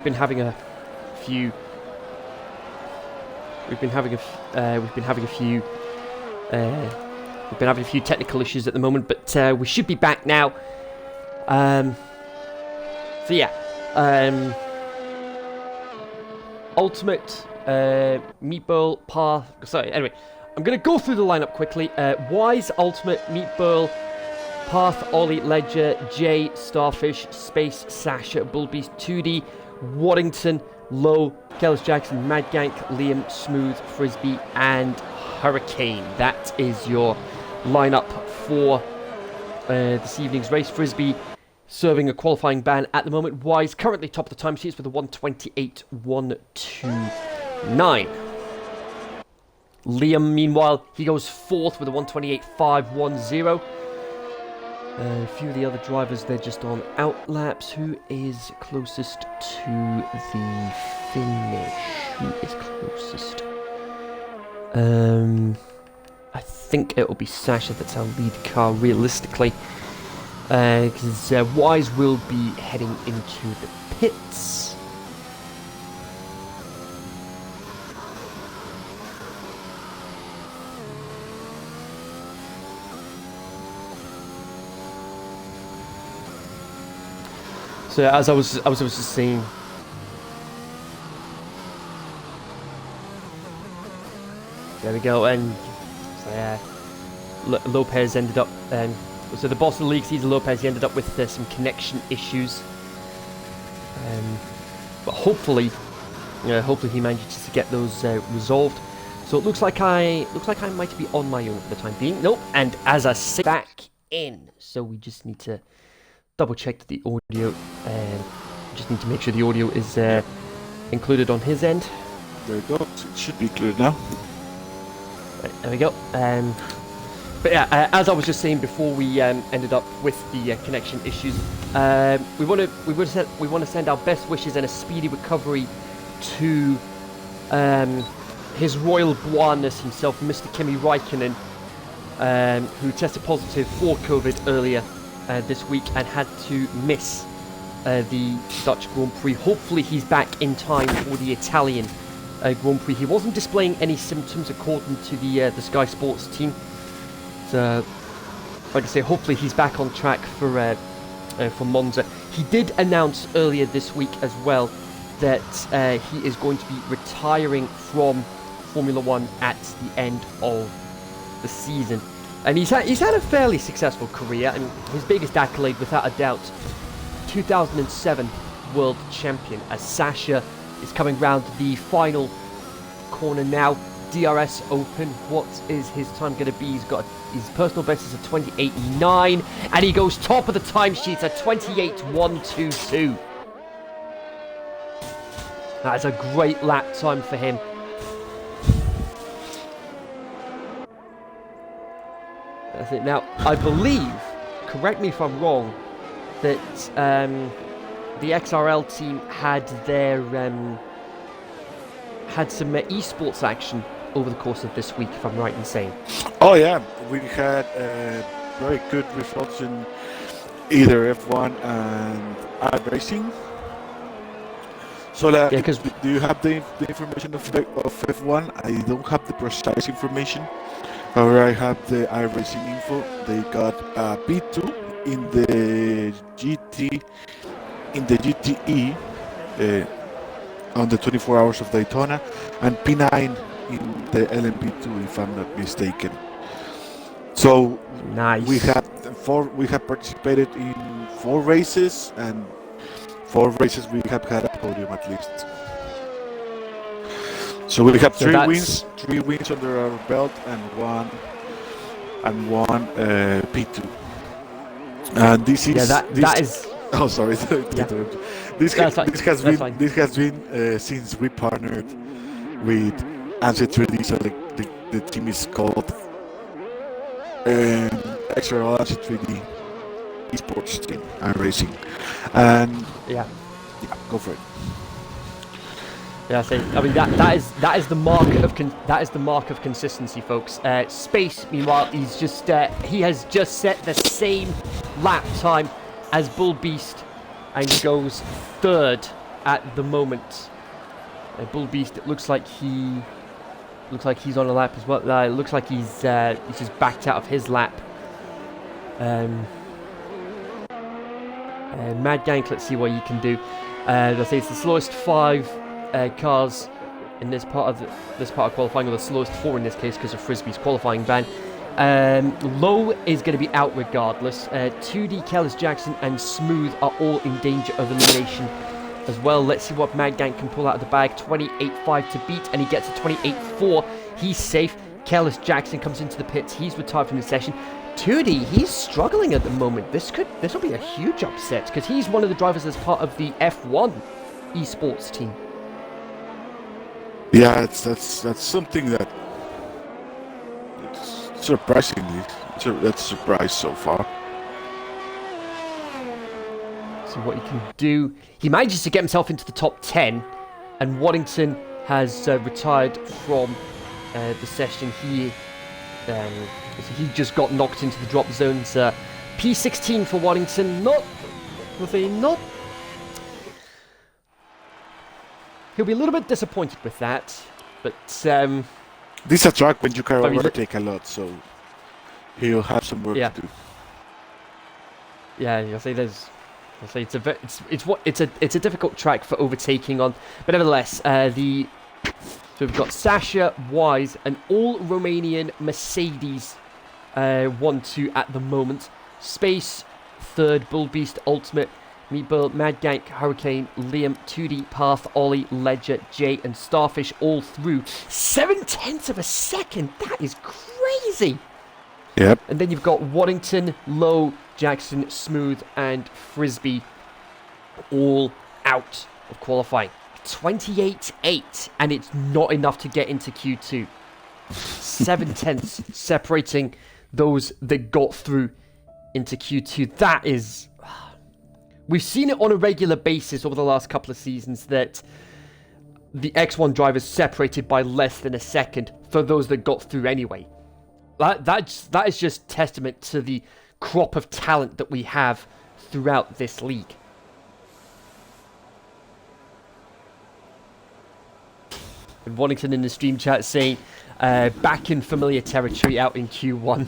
been having a few. We've been having a few technical issues at the moment, but we should be back now. So yeah, Ultimate Meatball Path. Sorry. Anyway, I'm gonna go through the lineup quickly. Wise, Ultimate, Meatball, Path, Ollie, Ledger, Jay, Starfish, Space, Sasha, Bullbeast, 2D, Waddington, Low, Kellis Jackson, Mad Gank, Liam, Smooth, Frisbee, and Hurricane. That is your lineup for this evening's race. Frisbee serving a qualifying ban at the moment. Wise currently top of the timesheets with a 128.129. Liam, meanwhile, he goes fourth with a 128.510. A few of the other drivers, they're just on outlaps. Who is closest to the finish? I think it'll be Sasha that's our lead car, realistically. Because Wise will be heading into the pits. So as I was just saying, there we go, and Lopez ended up. So the boss of the league, Cesar Lopez, he ended up with some connection issues, but hopefully he manages to get those resolved. So it looks like I might be on my own for the time being. Nope, and as I say, back in. So we just need to double check that the audio, just need to make sure the audio is included on his end. There we go, it should be clear now. Right, there we go. But yeah, as I was just saying before we ended up with the connection issues, we want to send our best wishes and a speedy recovery to His Royal Blondness himself, Mr. Kimi Raikkonen, who tested positive for COVID earlier this week and had to miss the Dutch Grand Prix. Hopefully he's back in time for the Italian Grand Prix. He wasn't displaying any symptoms according to the Sky Sports team. So, like I say, hopefully he's back on track for Monza. He did announce earlier this week as well that he is going to be retiring from Formula One at the end of the season. And he's had a fairly successful career, and his biggest accolade, without a doubt, 2007 World Champion, as Sasha is coming round the final corner now. DRS Open, what is his time going to be? He's got his personal best is a 28.9, and he goes top of the timesheets at 28.122. That is a great lap time for him. That's it. Now, I believe, correct me if I'm wrong, that the XRL team had their had some esports action over the course of this week, if I'm right in saying. Oh yeah, we had very good results in either F1 and iRacing. So yeah, because do you have the information of F1? I don't have the precise information. However, I have the iRacing info. They got P2 in the GTE on the 24 Hours of Daytona, and P9 in the LMP2, if I'm not mistaken. So nice. We have participated in 4 races, and 4 races we have had a podium at least. So we have 3 wins under our belt, and one P2. And this is that is. Oh, sorry. Yeah. This has been since we partnered with ANSI3D, so the team is called XRL ANSI3D Esports Team and Racing, and yeah, go for it. Yeah, I mean that is the mark of consistency, folks. Space, meanwhile, he has just set the same lap time as Bull Beast and goes third at the moment. Bull Beast, it looks like he's on a lap as well. It looks like he's just backed out of his lap. Mad Gank, let's see what he can do. I'll say it's the slowest 5 cars in this part of qualifying, or the slowest 4 in this case because of Frisbee's qualifying ban. Low is going to be out regardless. 2D, Kellis Jackson, and Smooth are all in danger of elimination as well. Let's see what Mad Gank can pull out of the bag. 28.5 to beat, and he gets a 28.4. He's safe. Kellis Jackson comes into the pits. He's retired from the session. 2D, he's struggling at the moment. This will be a huge upset because he's one of the drivers as part of the F1 esports team. Yeah, that's something that surprisingly that's a surprise so far. See what he can do. He manages to get himself into the top 10, and Waddington has retired from the session. He just got knocked into the drop zones. P16 for Waddington. He'll be a little bit disappointed with that, but this is a track when you can overtake a lot, so he'll have some work to do. Yeah, it's a difficult track for overtaking on, but nevertheless, so we've got Sasha, Wise, an all-Romanian Mercedes 1-2 at the moment. Space, third, Bull Beast, Ultimate, Meatball, Mad Gank, Hurricane, Liam, 2D, Path, Ollie, Ledger, Jay, and Starfish all through 0.7 of a second. That is crazy. Yep. And then you've got Waddington, Low, Jackson, Smooth, and Frisbee all out of qualifying. 28.8, and it's not enough to get into Q2. 0.7 separating those that got through into Q2. That is... We've seen it on a regular basis over the last couple of seasons that the X1 drivers separated by less than a second for those that got through anyway. That is just testament to the crop of talent that we have throughout this league. And Waddington in the stream chat saying, back in familiar territory out in Q1.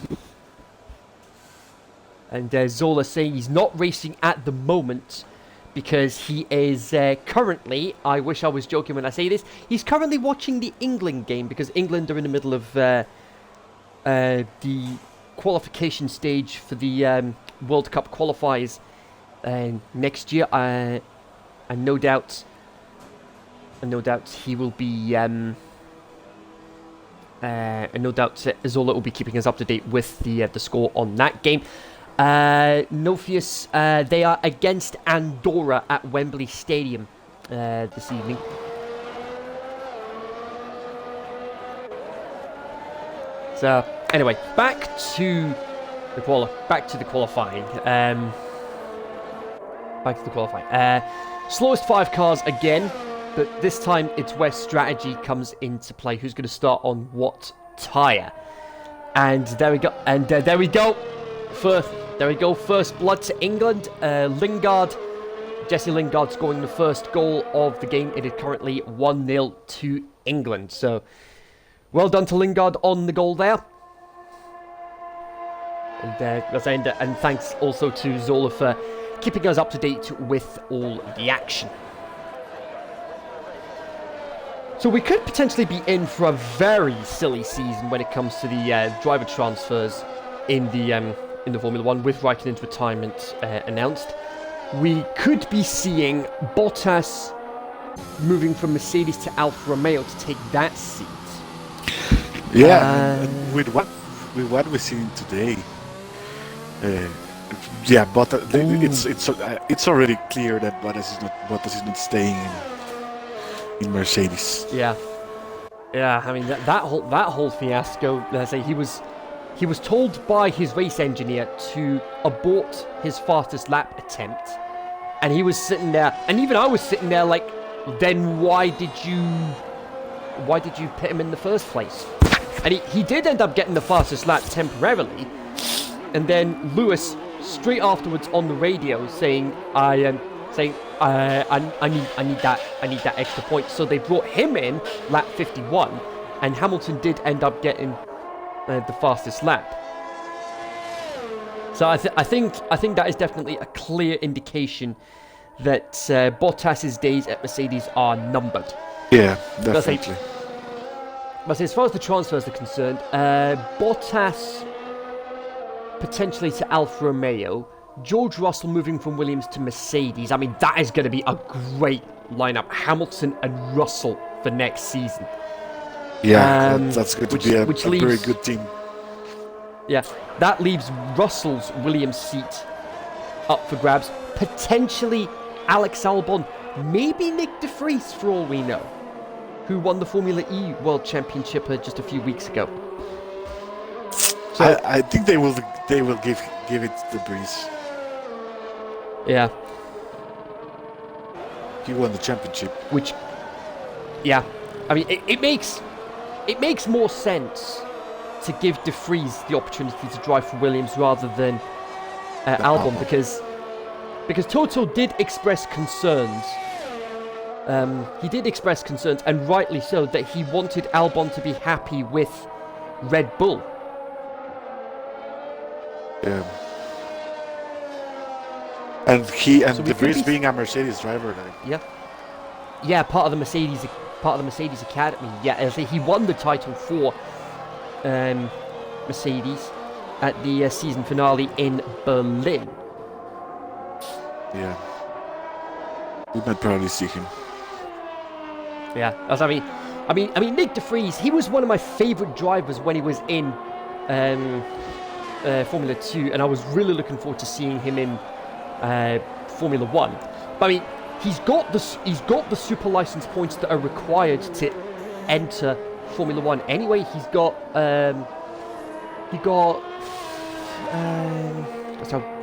And Zola saying he's not racing at the moment because he is currently, I wish I was joking when I say this, he's currently watching the England game because England are in the middle of the qualification stage for the World Cup qualifiers next year. And no doubt he will be, and no doubt Zola will be keeping us up to date with the score on that game. Nophius, they are against Andorra at Wembley Stadium this evening. So, anyway, back to the qualifying. Slowest 5 cars again, but this time it's where strategy comes into play. Who's going to start on what tyre? And there we go. And there we go. First blood to England. Jesse Lingard scoring the first goal of the game. It is currently 1-0 to England. So, well done to Lingard on the goal there. And thanks also to Zola for keeping us up to date with all the action. So we could potentially be in for a very silly season when it comes to the driver transfers in the Formula 1 with Raikkonen's retirement announced. We could be seeing Bottas moving from Mercedes to Alfa Romeo to take that seat. Yeah, with what we're seeing today, Bottas. It's already clear that Bottas is not staying in Mercedes. Yeah. I mean that whole fiasco. Let's say he was told by his race engineer to abort his fastest lap attempt, and he was sitting there, and even I was sitting there like, then why did you pit him in the first place? And he did end up getting the fastest lap temporarily, and then Lewis straight afterwards on the radio saying, I I need that extra point. So they brought him in lap 51, and Hamilton did end up getting the fastest lap. So I think that is definitely a clear indication that Bottas's days at Mercedes are numbered. Yeah, definitely. But as far as the transfers are concerned, Bottas potentially to Alfa Romeo, George Russell moving from Williams to Mercedes. I mean, that is going to be a great lineup. Hamilton and Russell for next season. Yeah, that's going to be a very good team. Yeah, that leaves Russell's Williams seat up for grabs. Potentially Alex Albon, maybe Nick de Vries for all we know, who won the Formula E World Championship just a few weeks ago. So I think they will give it to Vries. Yeah. He won the championship. Which, yeah, I mean, it makes more sense to give de Vries the opportunity to drive for Williams rather than Albon, because Toto did express concerns. He did express concerns, and rightly so, that he wanted Albon to be happy with Red Bull. Yeah. And de Vries being a Mercedes driver, then. Yeah, part of the Mercedes Academy. Yeah, as he won the title for Mercedes at the season finale in Berlin. Yeah, we might probably see him. Yeah, I mean, Nick de Vries, he was one of my favourite drivers when he was in Formula 2, and I was really looking forward to seeing him in Formula 1. But I mean, he's got the super license points that are required to enter Formula 1. Anyway, let's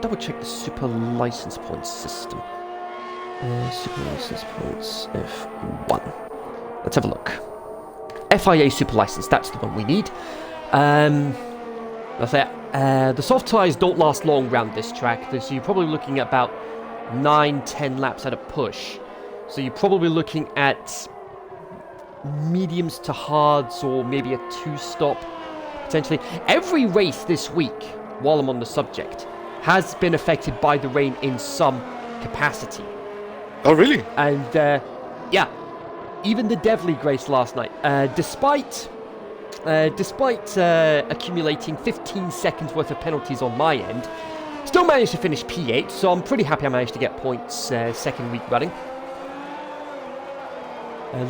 double check the super license points system. Super license points F1. Let's have a look. FIA super license, that's the one we need. That's it. The soft tyres don't last long around this track, so you're probably looking at about 9-10 laps at a push. So you're probably looking at mediums to hards, or maybe a 2-stop potentially. Every race this week, while I'm on the subject, has been affected by the rain in some capacity. Oh, really? And yeah, even the Dev League race last night, despite accumulating 15 seconds worth of penalties on my end, still managed to finish P8, so I'm pretty happy I managed to get points second week running.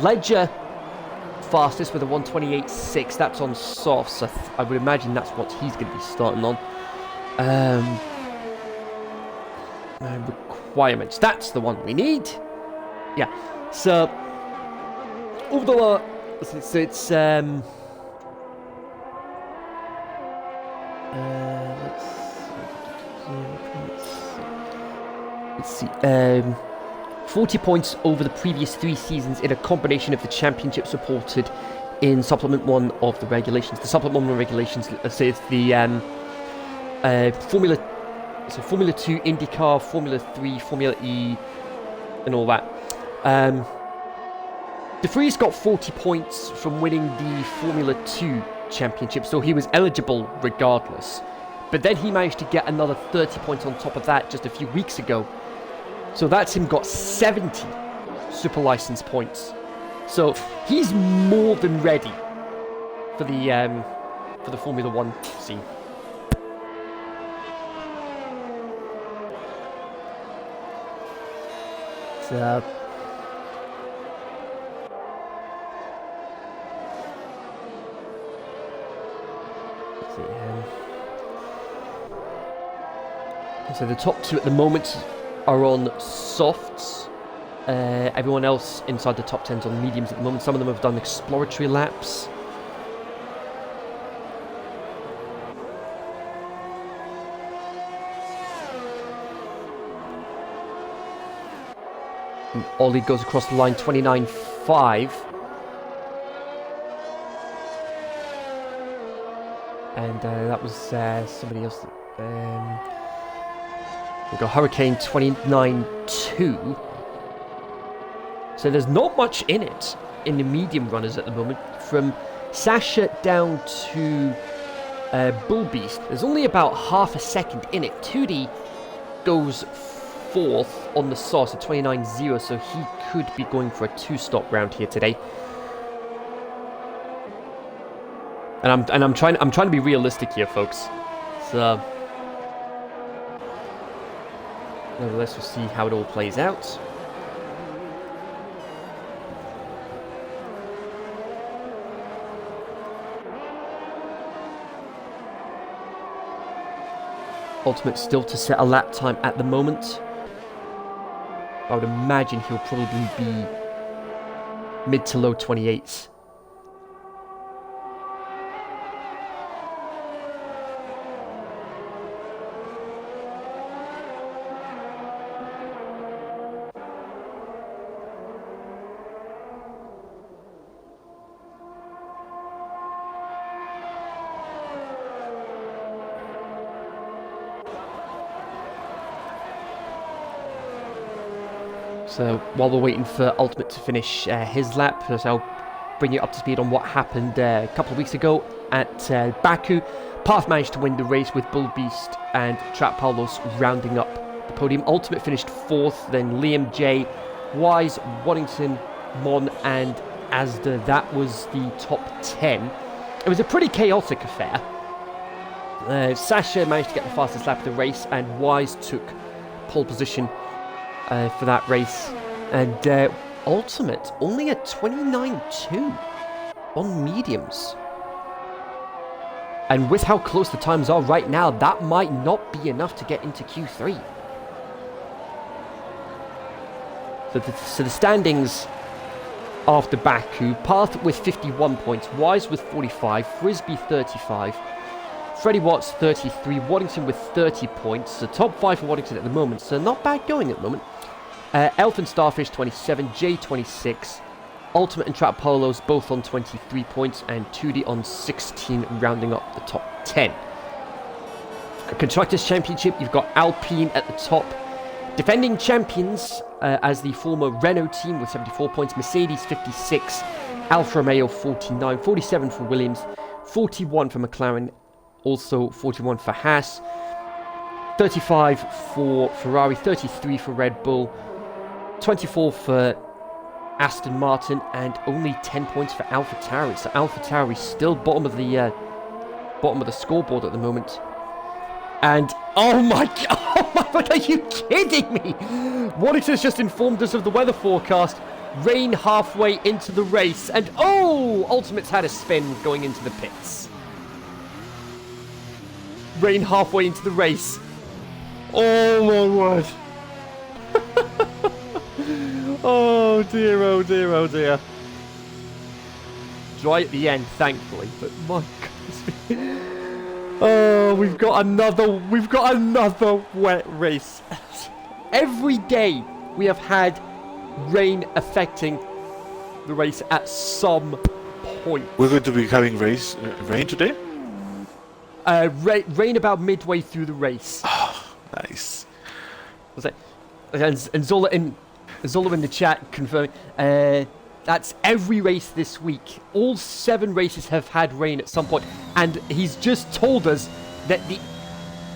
Ledger fastest with a 128.6, that's on soft, so I would imagine that's what he's going to be starting on. Requirements, that's the one we need. Yeah, so over the let's see. 40 points over the previous 3 seasons in a combination of the championship supported in Supplement 1 of the regulations. The Supplement 1 regulations, let's say it's the Formula 2, IndyCar, Formula 3, Formula E, and all that. De Vries got 40 points from winning the Formula 2 championship, so he was eligible regardless. But then he managed to get another 30 points on top of that just a few weeks ago. So that's him got 70 super license points. So he's more than ready for the Formula 1 scene. So let's see, so the top 2 at the moment are on softs. Everyone else inside the top 10's on mediums at the moment. Some of them have done exploratory laps. And Ollie goes across the line 29.5. And that was somebody else. We got Hurricane 29.2. So there's not much in it in the medium runners at the moment. From Sasha down to Bull Beast, there's only about half a second in it. 2D goes fourth on the sauce at 29.0, so he could be going for a 2-stop round here today. And I'm trying to be realistic here, folks. So nevertheless, we'll see how it all plays out. Ultimate still to set a lap time at the moment. I would imagine he'll probably be mid to low 28s. So while we're waiting for Ultimate to finish his lap, I'll bring you up to speed on what happened a couple of weeks ago at Baku. Path managed to win the race with Bull Beast and Trap Paulos rounding up the podium. Ultimate finished 4th, then Liam J, Wise, Waddington, Mon and Asda. That was the top 10. It was a pretty chaotic affair. Sasha managed to get the fastest lap of the race, and Wise took pole position for that race, and Ultimate only at 29.2 on mediums. And with how close the times are right now, that might not be enough to get into Q3. So the standings after Baku: Path with 51 points, Wise with 45, Frisbee 35, Freddie Watts 33, Waddington with 30 points. The top 5 for Waddington at the moment, so not bad going at the moment. Elf and Starfish 27, J 26, Ultimate and Trap Polos both on 23 points, and 2D on 16, rounding up the top 10. Constructors Championship, you've got Alpine at the top. Defending champions as the former Renault team with 74 points, Mercedes 56, Alfa Romeo 49, 47 for Williams, 41 for McLaren, also 41 for Haas, 35 for Ferrari, 33 for Red Bull, 24 for Aston Martin, and only 10 points for AlphaTauri. So AlphaTauri still bottom of the scoreboard at the moment. And oh my god, are you kidding me? Waddington's just informed us of the weather forecast. Rain halfway into the race, and oh, Ultimate's had a spin going into the pits. Rain halfway into the race. Oh my word. Oh dear, oh dear, oh dear. Dry at the end, thankfully, but my goodness. Oh, we've got another wet race. Every day we have had rain affecting the race at some point. We're going to be having rain today? Rain about midway through the race. Oh, nice. And Zola in the chat confirming that's every race this week. All 7 races have had rain at some point, and he's just told us that the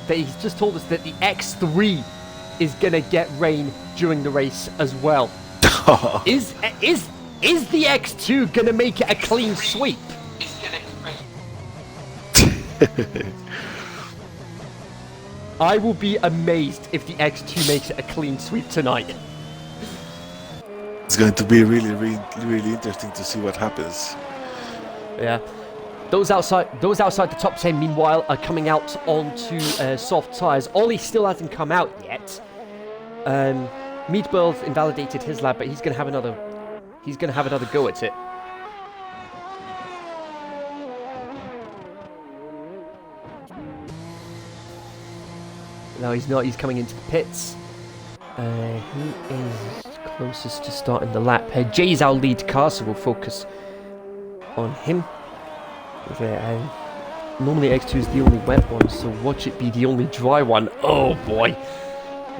X3 is gonna get rain during the race as well. Is the X2 gonna make it a clean sweep? I will be amazed if the X2 makes it a clean sweep tonight. It's going to be really interesting to see what happens. Yeah. Those outside the top 10, meanwhile, are coming out onto soft tyres. Ollie still hasn't come out yet. Meatball's invalidated his lap, but he's gonna have another go at it. No, he's not. He's coming into the pits. Who is closest to starting the lap? Jay's our lead car, so we'll focus on him. Normally X2 is the only wet one, so watch it be the only dry one. Oh boy.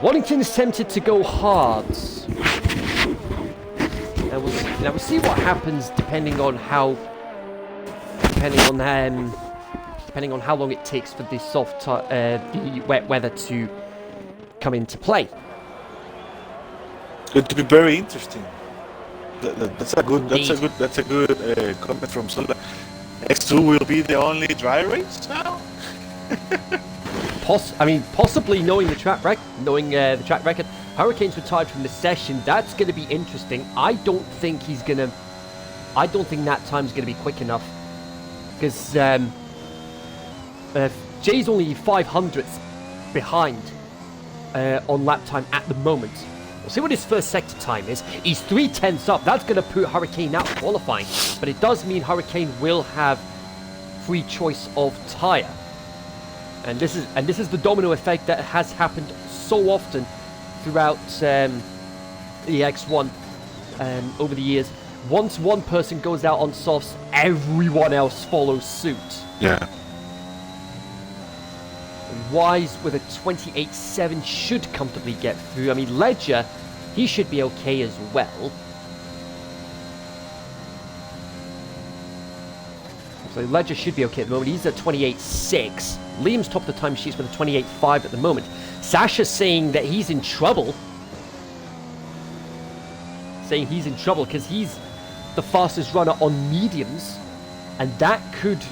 Waddington is tempted to go hard. we'll see what happens depending on how long it takes for the the wet weather to come into play. Going to be very interesting. That's a good comment from Sola. X2 will be the only dry race now. Possibly knowing the track record, Hurricane's retired from the session. That's going to be interesting. I don't think that time's going to be quick enough because Jay's only 500ths behind on lap time at the moment. We'll see what his first sector time is. He's 3/10 up. That's going to put Hurricane out of qualifying, but it does mean Hurricane will have free choice of tyre. And this is the domino effect that has happened so often throughout the X1 over the years. Once one person goes out on softs, everyone else follows suit. Yeah. Wise with a 28.7 should comfortably get through. I mean, Ledger, he should be okay as well. So Ledger should be okay at the moment. He's at 28.6. Liam's top of the timesheets with a 28.5 at the moment. Sasha's saying that he's in trouble. Saying he's in trouble because he's the fastest runner on mediums. And that could...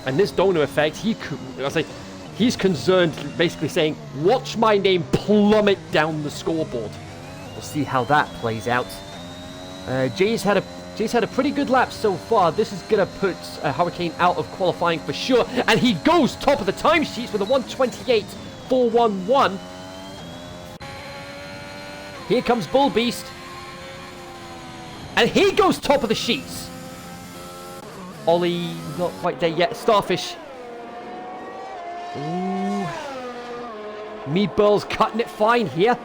And this domino effect, he's concerned, basically saying, watch my name plummet down the scoreboard. We'll see how that plays out. Jay's had a pretty good lap so far. This is going to put Hurricane out of qualifying for sure. And he goes top of the timesheets with a 128.411. Here comes Bull Beast. And he goes top of the sheets. Ollie, not quite there yet. Starfish. Ooh. Meatball's cutting it fine here.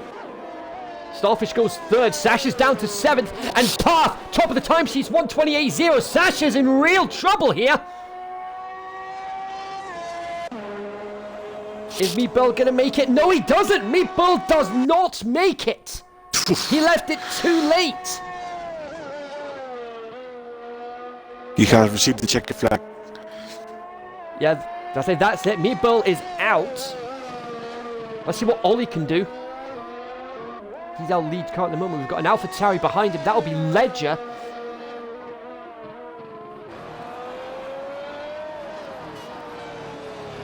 Starfish goes third. Sasha's down to 7th. And Path, top of the timesheets, 128.0. Sasha's in real trouble here. Is Meatball going to make it? No, he doesn't. Meatball does not make it. He left it too late. He has received the checker flag. Yeah, that's it. Meatball is out. Let's see what Ollie can do. He's our lead car at the moment. We've got an AlphaTauri behind him. That'll be Ledger.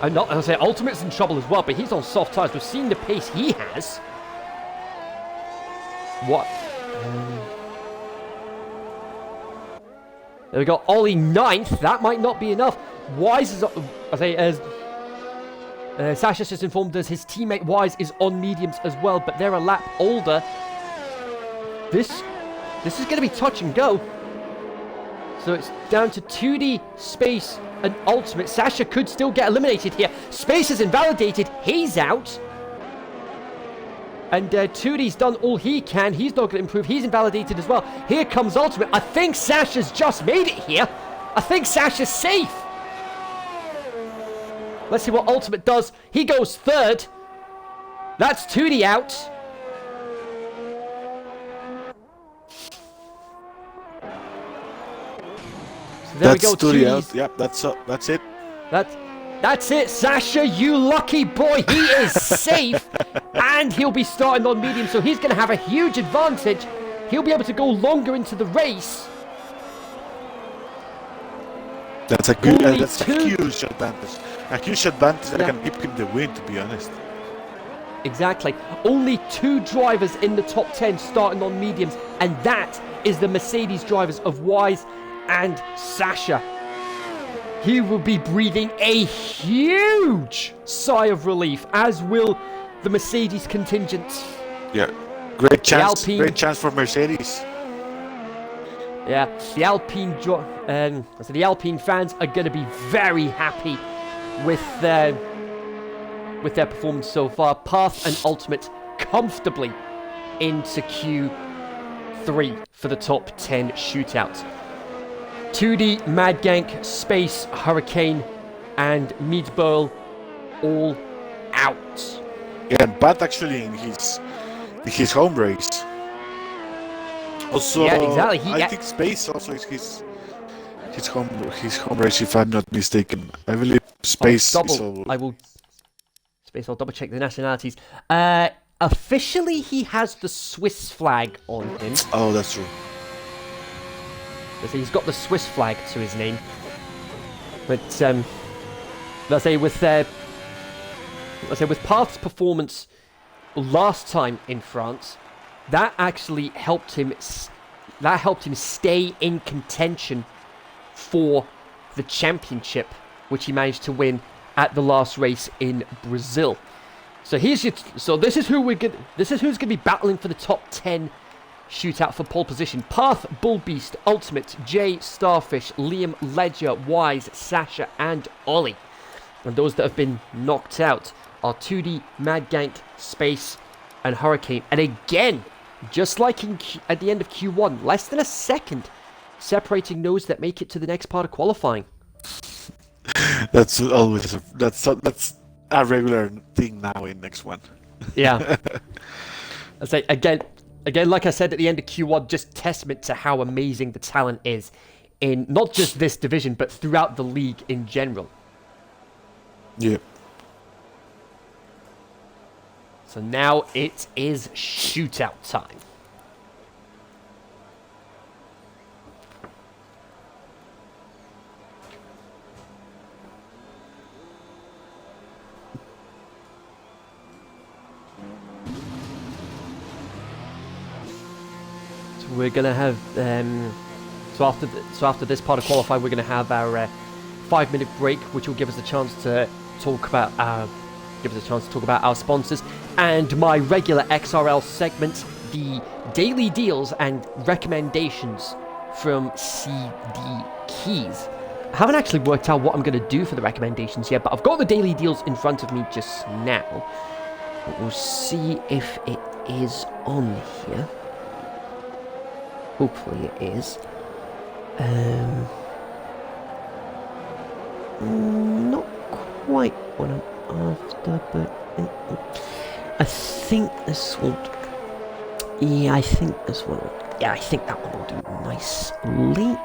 I'll say Ultimate's in trouble as well, but he's on soft tyres. We've seen the pace he has. What? There we go. Ollie 9th. That might not be enough. Wise is... as Sasha just informed us, his teammate Wise is on mediums as well, but they're a lap older. This is going to be touch and go. So it's down to 2D, Space, and Ultimate. Sasha could still get eliminated here. Space is invalidated. He's out. And 2D's done all he can. He's not going to improve. He's invalidated as well. Here comes Ultimate. I think Sasha's just made it here. I think Sasha's safe. Let's see what Ultimate does. He goes third. That's 2D out. So there we go. 2D out. Yep, that's it. That's it, Sasha, you lucky boy. He is safe, and he'll be starting on medium, so he's going to have a huge advantage. He'll be able to go longer into the race. That's a good, that's a huge advantage. A huge advantage that can give him the win, to be honest. Exactly. Only 2 drivers in the top 10 starting on mediums, and that is the Mercedes drivers of Wise and Sasha. He will be breathing a huge sigh of relief, as will the Mercedes contingent. Yeah, great chance for Mercedes. Yeah, the Alpine fans are going to be very happy with their performance so far. Path and Ultimate comfortably into Q3 for the top 10 shootout. 2D, Mad Gank, Space, Hurricane, and Meatball all out. Yeah, but actually in his home race. Also, Yeah, exactly. I think Space also is his home race, if I'm not mistaken. I believe Space is all. I'll double check the nationalities. Officially, he has the Swiss flag on him. Oh, that's true. So he's got the Swiss flag to his name. But let's say with Path's performance last time in France, that actually helped him. That helped him stay in contention for the championship, which he managed to win at the last race in Brazil. So this is who's gonna be battling for the top 10 shootout for pole position. Path, Bullbeast, Ultimate, Jay, Starfish, Liam, Ledger, Wise, Sasha, and Ollie. And those that have been knocked out are 2D, Mad Gank, Space, and Hurricane. And again, just like at the end of Q1, less than a second separating those that make it to the next part of qualifying. That's a regular thing now in next one. Yeah. I say again, like I said at the end of Q1, just testament to how amazing the talent is in not just this division, but throughout the league in general. Yeah. So now it is shootout time. We're gonna have so after this part of qualifying, we're gonna have our 5-minute break, which will give us a chance to talk about our sponsors and my regular XRL segment, the daily deals and recommendations from CD Keys. I haven't actually worked out what I'm gonna do for the recommendations yet, but I've got the daily deals in front of me just now. We'll see if it is on here. Hopefully it is. Not quite what I'm after, but I think this will. Yeah, I think this one. Yeah, I think that one will do nicely.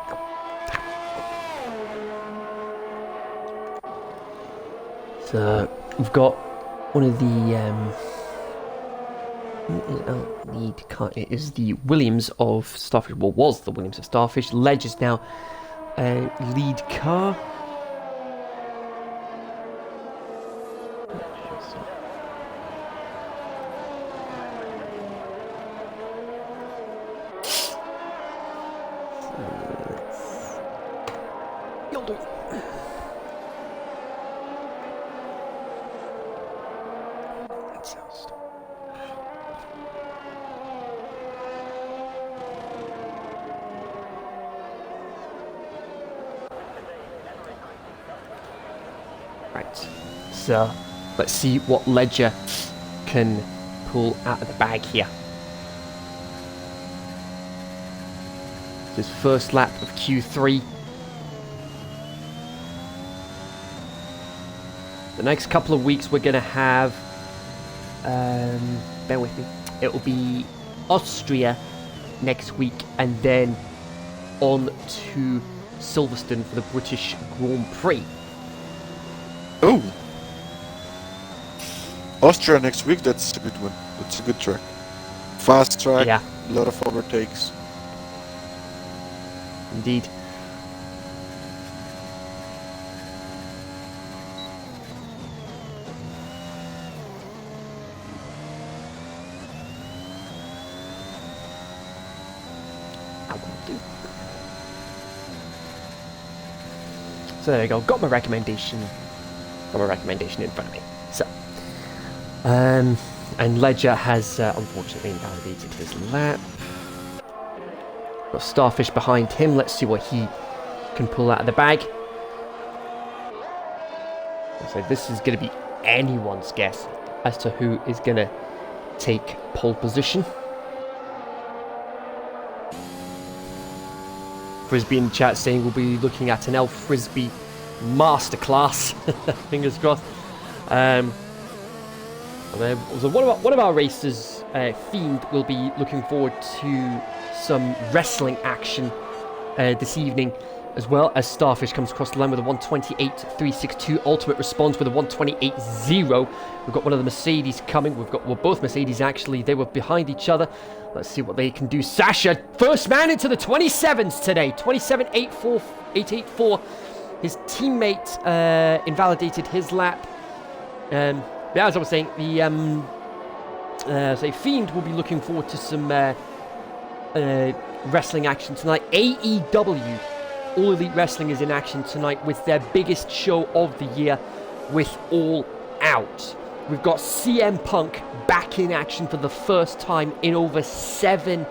So we've got one of the. Lead car. It is the Williams of Starfish. Well, was the Williams of Starfish. Ledge is now lead car. Right, so let's see what Ledger can pull out of the bag here. His first lap of Q3. The next couple of weeks we're going to have, bear with me, it will be Austria next week and then on to Silverstone for the British Grand Prix. Oh, Austria next week, that's a good one. That's a good track. Fast track, yeah. A lot of overtakes. Indeed. So there we go, got my recommendation in front of me. So, and Ledger has unfortunately invalidated his lap. Got Starfish behind him. Let's see what he can pull out of the bag. So this is going to be anyone's guess as to who is going to take pole position. Frisbee in the chat saying we'll be looking at an Elf Frisbee masterclass. Fingers crossed. So one of our racers, Fiend, will be looking forward to some wrestling action this evening, as well as Starfish comes across the line with a 128.362. Ultimate responds with a 128.0. We've got one of the Mercedes coming. We're both Mercedes actually. They were behind each other. Let's see what they can do. Sasha, first man into the 27s today. 27.884. His teammate invalidated his lap. Yeah, as I was saying, the Fiend will be looking forward to some wrestling action tonight. AEW, All Elite Wrestling, is in action tonight with their biggest show of the year, with All Out. We've got CM Punk back in action for the first time in over 7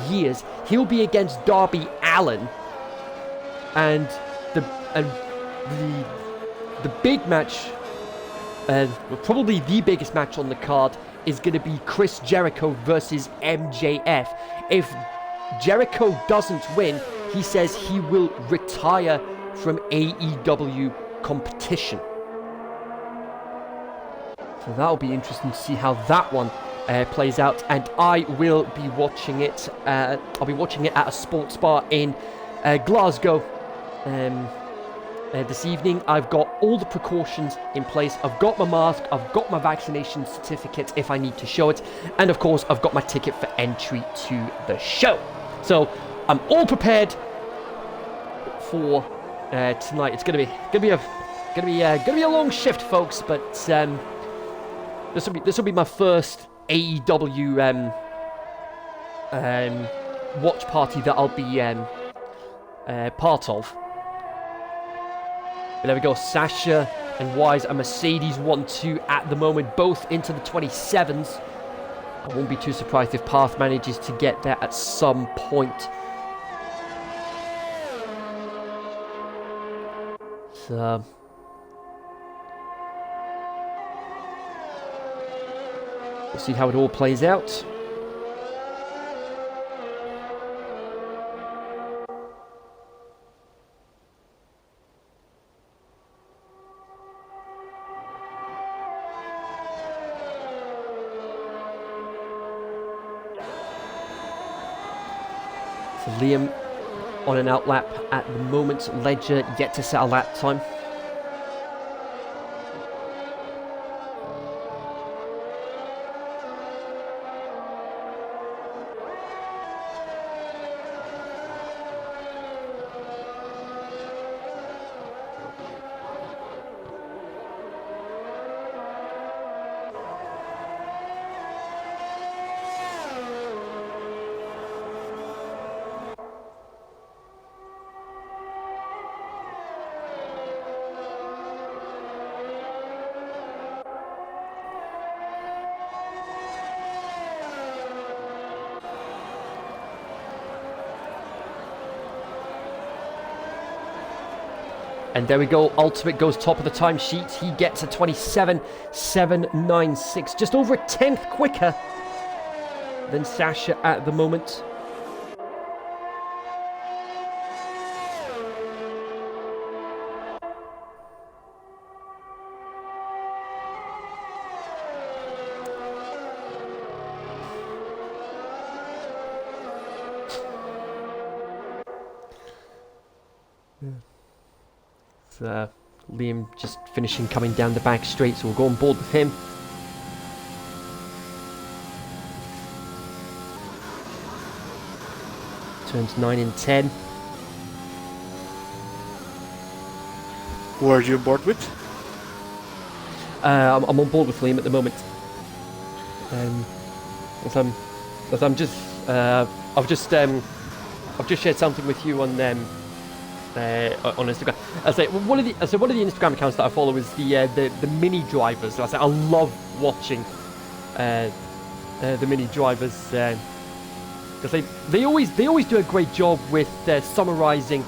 years. He'll be against Darby Allin, and the big match, probably the biggest match on the card, is going to be Chris Jericho versus MJF. If Jericho doesn't win, he says he will retire from AEW competition. So that'll be interesting to see how that one plays out, and I will be watching it. I'll be watching it at a sports bar in Glasgow this evening. I've got all the precautions in place. I've got my mask, I've got my vaccination certificate if I need to show it, and of course I've got my ticket for entry to the show. So I'm all prepared for tonight. It's gonna be a long shift, folks, but this will be my first AEW watch party that I'll be part of. But there we go. Sasha and Wise are Mercedes 1-2 at the moment, both into the 27s. I won't be too surprised if Path manages to get there at some point. So we'll see how it all plays out. So Liam on an outlap at the moment. Ledger yet to set a lap time. And there we go. Ultimate goes top of the timesheet. He gets a 27.796. Just over a tenth quicker than Sasha at the moment. Liam just finishing coming down the back straight, so we'll go on board with him. Turns 9 and 10. Who are you on board with? I'm on board with Liam at the moment. I've just shared something with you on Instagram. I say one of the Instagram accounts that I follow is the mini drivers. So I love watching the mini drivers because they always do a great job with summarizing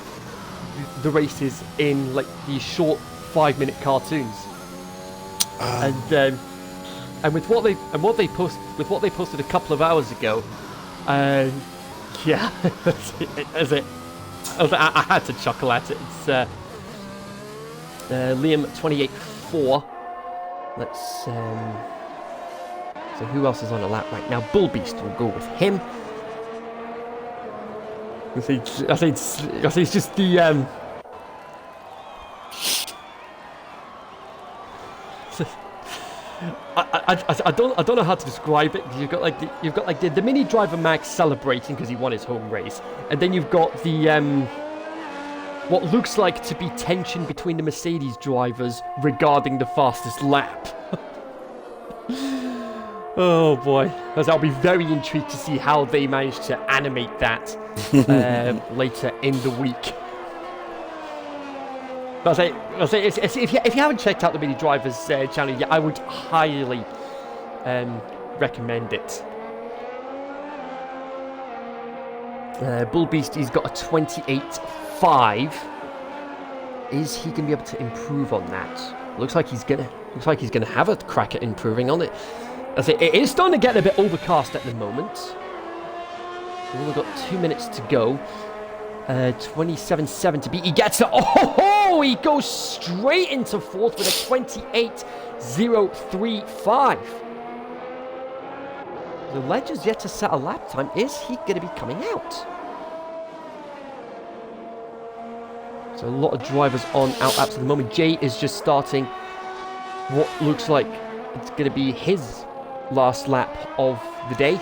the races in like these short 5-minute cartoons. And with what they posted a couple of hours ago, yeah, I had to chuckle at it. It's Liam 28.4. Let's so who else is on a lap right now? Bull Beast will go with him. I think it's just the I don't know how to describe it. You've got like the mini driver Max celebrating because he won his home race, and then you've got the what looks like to be tension between the Mercedes drivers regarding the fastest lap. Oh boy, I'll be very intrigued to see how they manage to animate that later in the week. I'll say if you haven't checked out the Mini Drivers channel yet, I would highly recommend it. Bull Beast, he's got a 28.5. Is he going to be able to improve on that? Looks like he's gonna have a crack at improving on it. I say it is starting to get a bit overcast at the moment. We've only got 2 minutes to go. 27.7 to beat. He gets it. Oh, he goes straight into fourth with a 28.035. The Ledger's yet to set a lap time. Is he going to be coming out? So a lot of drivers on out laps at the moment. Jay is just starting what looks like it's going to be his last lap of the day.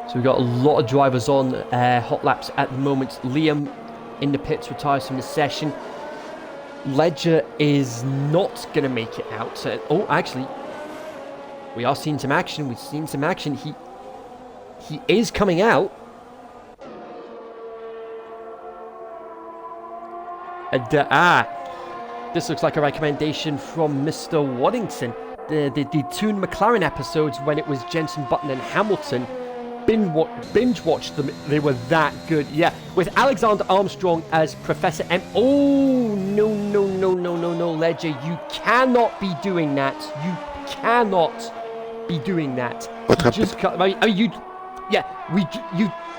So we've got a lot of drivers on hot laps at the moment. Liam in the pits retires from the session. Ledger is not going to make it out. Oh, actually, we are seeing some action. We've seen some action. He is coming out. And, this looks like a recommendation from Mr. Waddington. The Toon McLaren episodes when it was Jenson Button and Hamilton. Binge watched them. They were that good. Yeah, with Alexander Armstrong as Professor M. Oh, no, Ledger. You cannot be doing that. You cannot be doing that. What happened?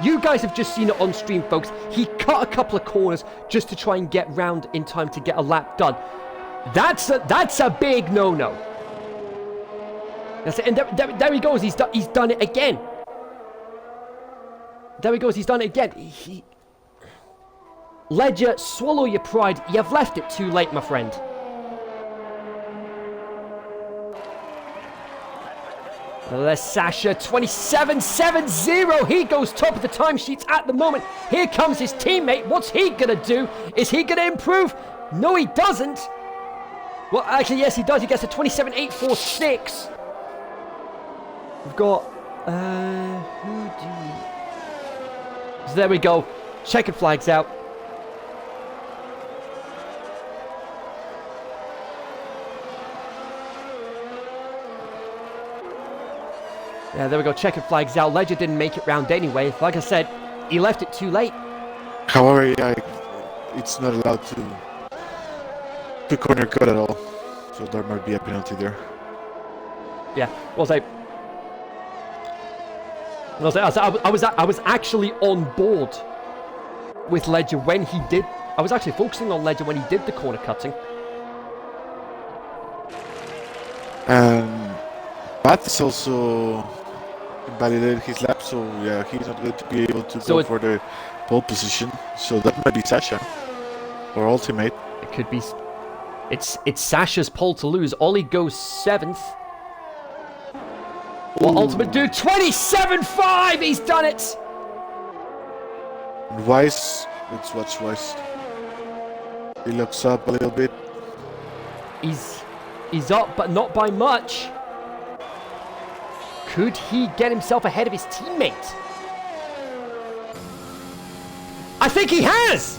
You guys have just seen it on stream, folks. He cut a couple of corners just to try and get round in time to get a lap done. That's a big no-no. That's it. And there he goes. He's done it again. There he goes, he's done it again. Ledger, swallow your pride. You've left it too late, my friend. There's Sasha, 27.70. He goes top of the timesheets at the moment. Here comes his teammate. What's he going to do? Is he going to improve? No, he doesn't. Well, actually, yes, he does. He gets a 27.846. We've got... who do we... So there we go. Checkered flags out. Yeah, there we go. Checkered flags out. Ledger didn't make it round anyway. Like I said, he left it too late. However, it's not allowed to corner cut at all. So there might be a penalty there. Yeah, I was actually on board with Ledger when he did. I was actually focusing on Ledger when he did the corner cutting. Pat is also invalidated his lap, so yeah, he's not going to be able to go for the pole position. So that might be Sasha or Ultimate. It could be. It's Sasha's pole to lose. Ollie goes 7th. What Ultimate do? 27.5! He's done it! Weiss, let's watch Weiss. He looks up a little bit. He's up, but not by much. Could he get himself ahead of his teammate? I think he has!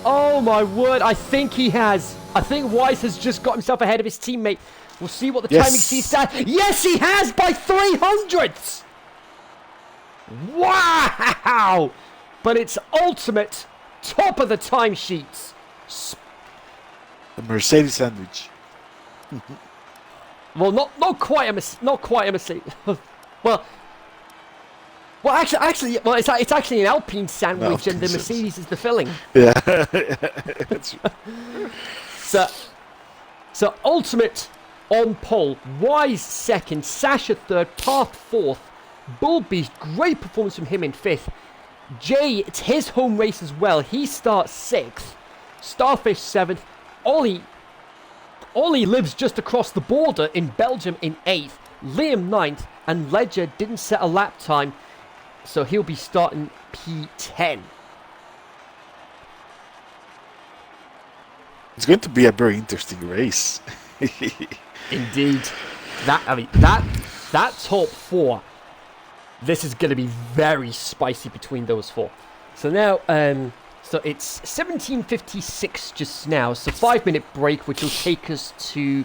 Oh my word, I think he has. I think Weiss has just got himself ahead of his teammate. We'll see what the timing sees at. Yes, he has by 300ths! Wow! But it's Ultimate, top of the timesheets. The Mercedes sandwich. Well, not quite a Mercedes. well, it's actually an Alpine sandwich, and the Mercedes is the filling. Yeah. So Ultimate on pole, Wise second, Sasha third, Path fourth, Bullbeast, great performance from him in fifth. Jay, it's his home race as well. He starts sixth. Starfish seventh. Ollie lives just across the border in Belgium in eighth. Liam ninth, and Ledger didn't set a lap time, so he'll be starting P10. It's going to be a very interesting race. Indeed. That top four, this is going to be very spicy between those four. So now, so it's 17:56 just now, so 5-minute break, which will take us to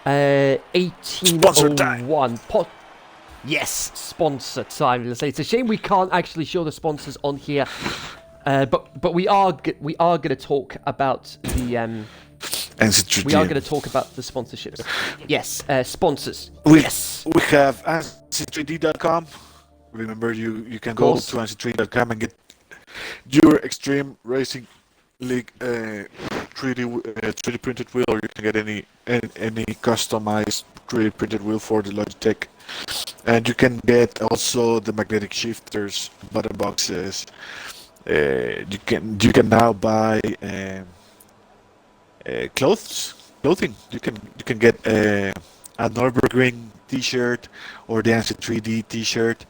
18:01. Yes, sponsor time. Let's say it's a shame we can't actually show the sponsors on here, but we are going to talk about the NC3D. we are going to talk about the sponsorships. Yes, sponsors. We have NC3D.com. Remember, you can go to NC3D.com and get your Extreme Racing League 3D printed wheel, or you can get any customized 3D printed wheel for the Logitech. And you can get also the magnetic shifters, button boxes. You can now buy clothing. You can get a Nürburgring T-shirt or the NC3D T-shirt.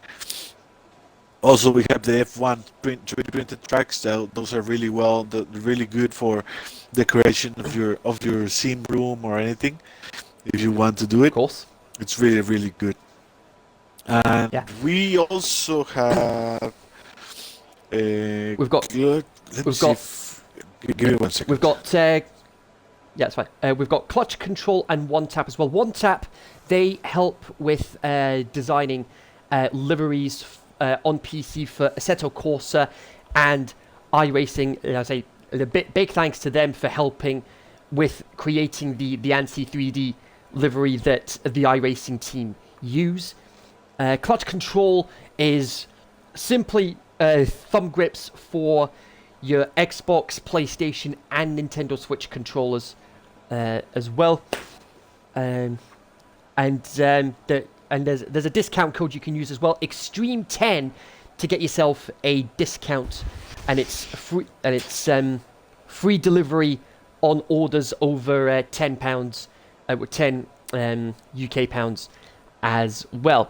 Also, we have the F1 3D printed tracks. Those are really good for decoration of your sim room or anything. If you want to do it, Of course. it's really good. And we also have We've got give me 1 second. We've got it's fine. We've got clutch control and One Tap as well. One Tap, they help with designing liveries on PC for Assetto Corsa and iRacing. I say a big thanks to them for helping with creating the ANSI 3D livery that the iRacing team use. Clutch control is simply thumb grips for your Xbox, PlayStation, and Nintendo Switch controllers as well. And there's a discount code you can use as well, Extreme10, to get yourself a discount, and it's free. And it's free delivery on orders over £10, with 10 UK pounds as well.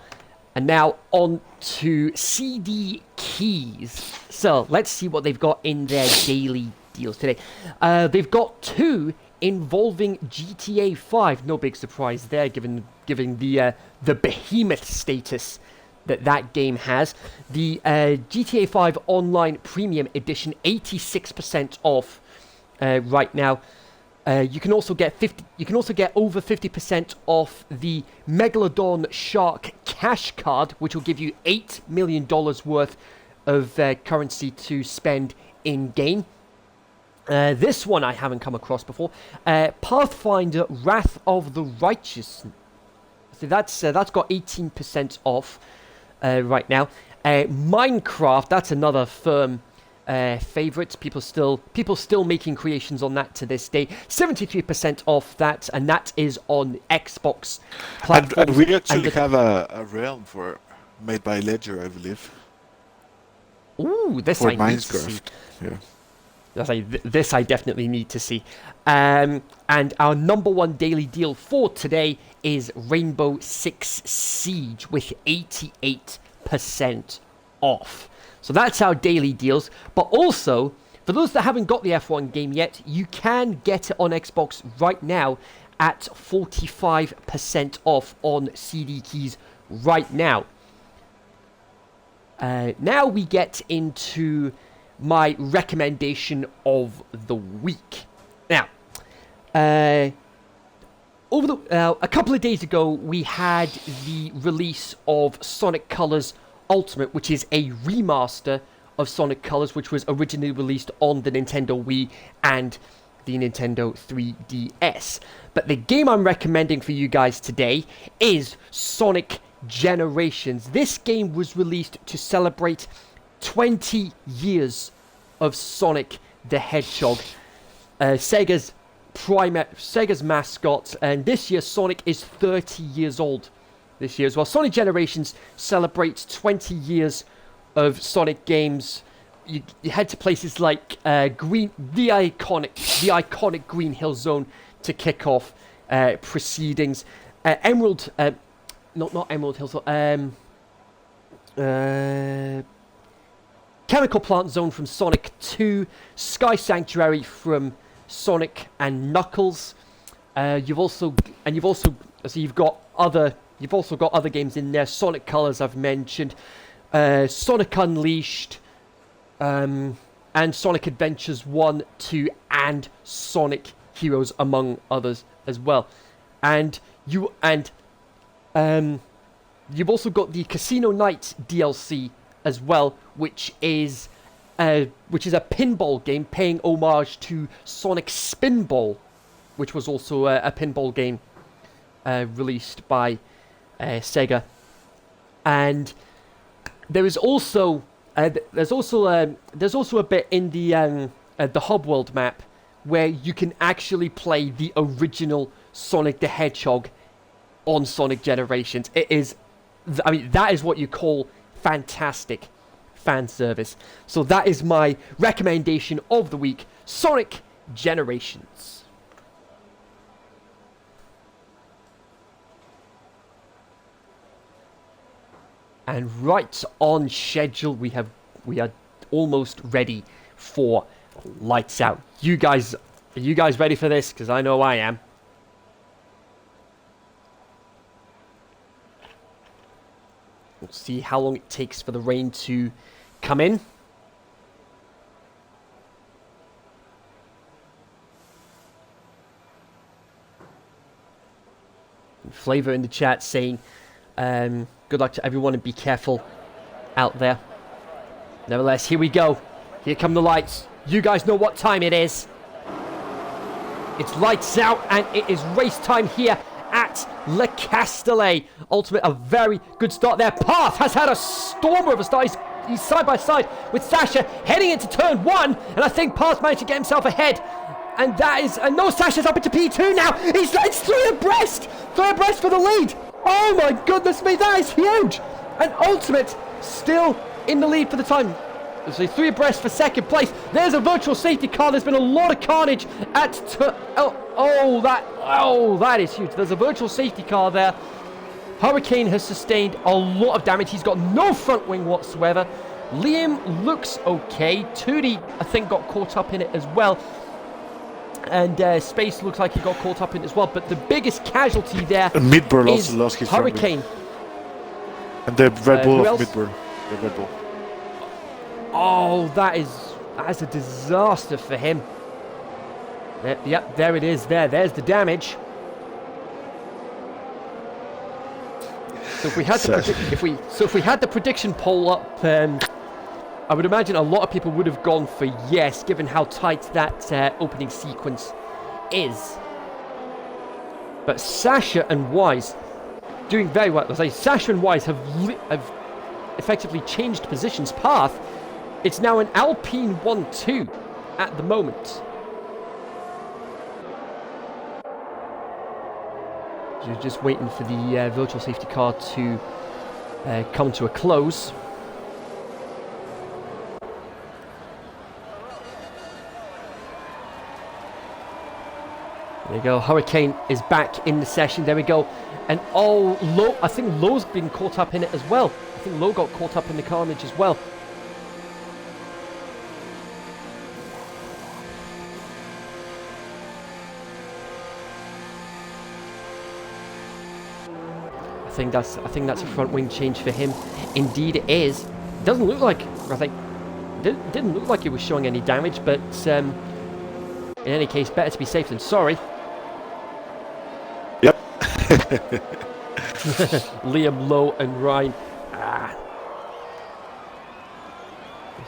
And now on to CD Keys. So let's see what they've got in their daily deals today. They've got 2 involving GTA 5. No big surprise there, given the behemoth status that game has. The GTA 5 Online Premium Edition, 86% off right now. You can also get over 50% off the Megalodon Shark Cash Card, which will give you $8 million worth of currency to spend in game. This one I haven't come across before. Pathfinder Wrath of the Righteous. So that's got 18% off right now. Minecraft, that's another firm favorites. People still making creations on that to this day. 73% off that, and that is on Xbox platforms. And we actually have a realm made by Ledger, I believe. Ooh, this for I need to see. Yeah. This I definitely need to see. And our number one daily deal for today is Rainbow Six Siege with 88% off. So that's our daily deals. But also, for those that haven't got the F1 game yet, you can get it on Xbox right now at 45% off on CD Keys right now. Now we get into my recommendation of the week. Now, a couple of days ago, we had the release of Sonic Colors Ultimate, which is a remaster of Sonic Colors, which was originally released on the Nintendo Wii and the Nintendo 3DS. But the game I'm recommending for you guys today is Sonic Generations. This game was released to celebrate 20 years of Sonic the Hedgehog, Sega's mascot, and this year Sonic is 30 years old this year as well. Sonic Generations celebrates 20 years of Sonic games. You head to places like the iconic Green Hill Zone to kick off proceedings. Emerald, not Emerald Hill Zone. Chemical Plant Zone from Sonic 2, Sky Sanctuary from Sonic and Knuckles. You've also got other games in there. Sonic Colors I've mentioned, Sonic Unleashed, and Sonic Adventures 1, 2, and Sonic Heroes, among others as well. And you've also got the Casino Night DLC as well, which is a pinball game paying homage to Sonic Spinball, which was also a pinball game released by Sega. And there is also there's also a bit in the Hub World map where you can actually play the original Sonic the Hedgehog on Sonic Generations. It is, I mean, that is what you call fantastic fan service. So that is my recommendation of the week, Sonic Generations. And right on schedule, we are almost ready for Lights Out. Are you guys ready for this? Because I know I am. We'll see how long it takes for the rain to come in. Flavor in the chat saying, good luck to everyone and be careful out there. Nevertheless, here we go. Here come the lights. You guys know what time it is. It's Lights Out, and it is race time here at Le Castellet. Ultimate, a very good start there. Path has had a stormer of a start. He's side by side with Sasha heading into turn 1, and I think Path managed to get himself ahead. And that is, no, Sasha's up into P2 now. It's 3 abreast for the lead. Oh my goodness me, that is huge. And Ultimate still in the lead for the time. So 3 abreast for second place. There's a virtual safety car. There's been a lot of carnage at that is huge. There's a virtual safety car there. Hurricane has sustained a lot of damage. He's got no front wing whatsoever. Liam looks okay. Tootie, I think, got caught up in it as well. And Space looks like he got caught up in it as well. But the biggest casualty there Midburn is also lost his Hurricane. And the Red Bull of Midburn. The Red Bull. Oh, that is a disaster for him. Yep, there it is. There's the damage. So if we had the prediction poll up, I would imagine a lot of people would have gone for yes, given how tight that opening sequence is. But Sasha and Wise doing very well. I say Sasha and Wise have effectively changed positions. Path, it's now an Alpine 1-2 at the moment. You're just waiting for the virtual safety car to come to a close. There you go. Hurricane is back in the session. There we go. And Low, I think Low's been caught up in it as well. I think Low got caught up in the carnage as well. I think that's a front wing change for him. Indeed it is. It doesn't look like, I think, didn't look like it was showing any damage, but in any case, better to be safe than sorry. Yep. Liam, Low, and Ryan.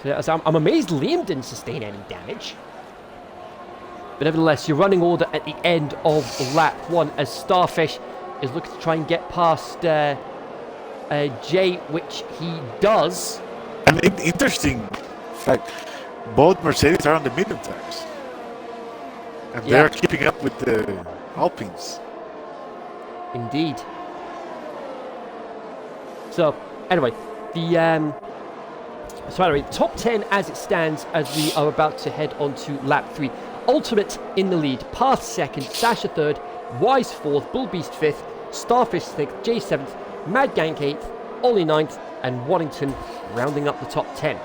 So I'm amazed Liam didn't sustain any damage. But nevertheless, your running order at the end of lap 1 as Starfish is looking to try and get past Jay, which he does. An interesting fact, both Mercedes are on the medium tires. And they're keeping up with the Alpines. Indeed. So, anyway, top 10 as it stands as we are about to head on to lap 3. Ultimate in the lead, Path 2nd, Sasha 3rd, Wise 4th, Bullbeast 5th, Starfish 6th, Jay 7th, Mad Gank 8th, Ollie 9th, and Waddington rounding up the top 10.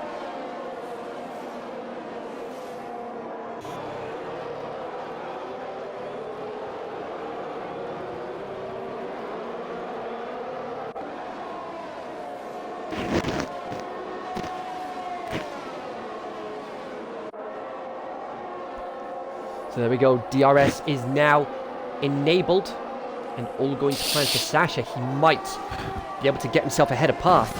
So there we go, DRS is now enabled, and all going to plan for Sasha. He might be able to get himself ahead of Path.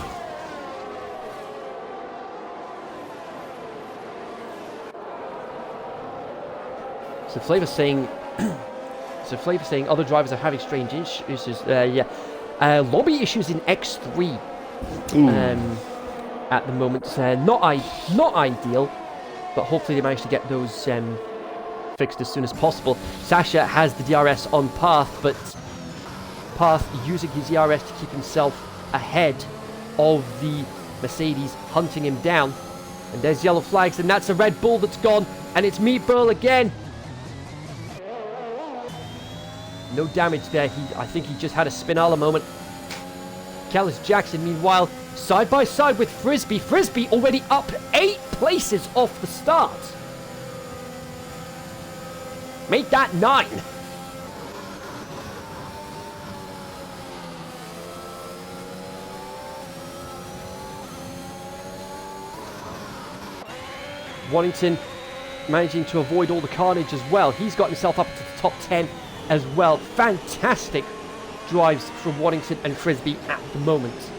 So Flavor's saying, other drivers are having strange issues. Lobby issues in X3 at the moment. Not ideal, but hopefully they manage to get those fixed as soon as possible. Sasha has the DRS on Path, but Path using his DRS to keep himself ahead of the Mercedes, hunting him down. And there's yellow flags, and that's a Red Bull that's gone, and it's Meat Burl again. No damage there. I think he just had a Spinala moment. Callis Jackson, meanwhile, side by side with Frisbee. Frisbee already up 8 places off the start. Make that 9. Waddington managing to avoid all the carnage as well. He's got himself up to the top 10 as well. Fantastic drives from Waddington and Frisbee at the moment.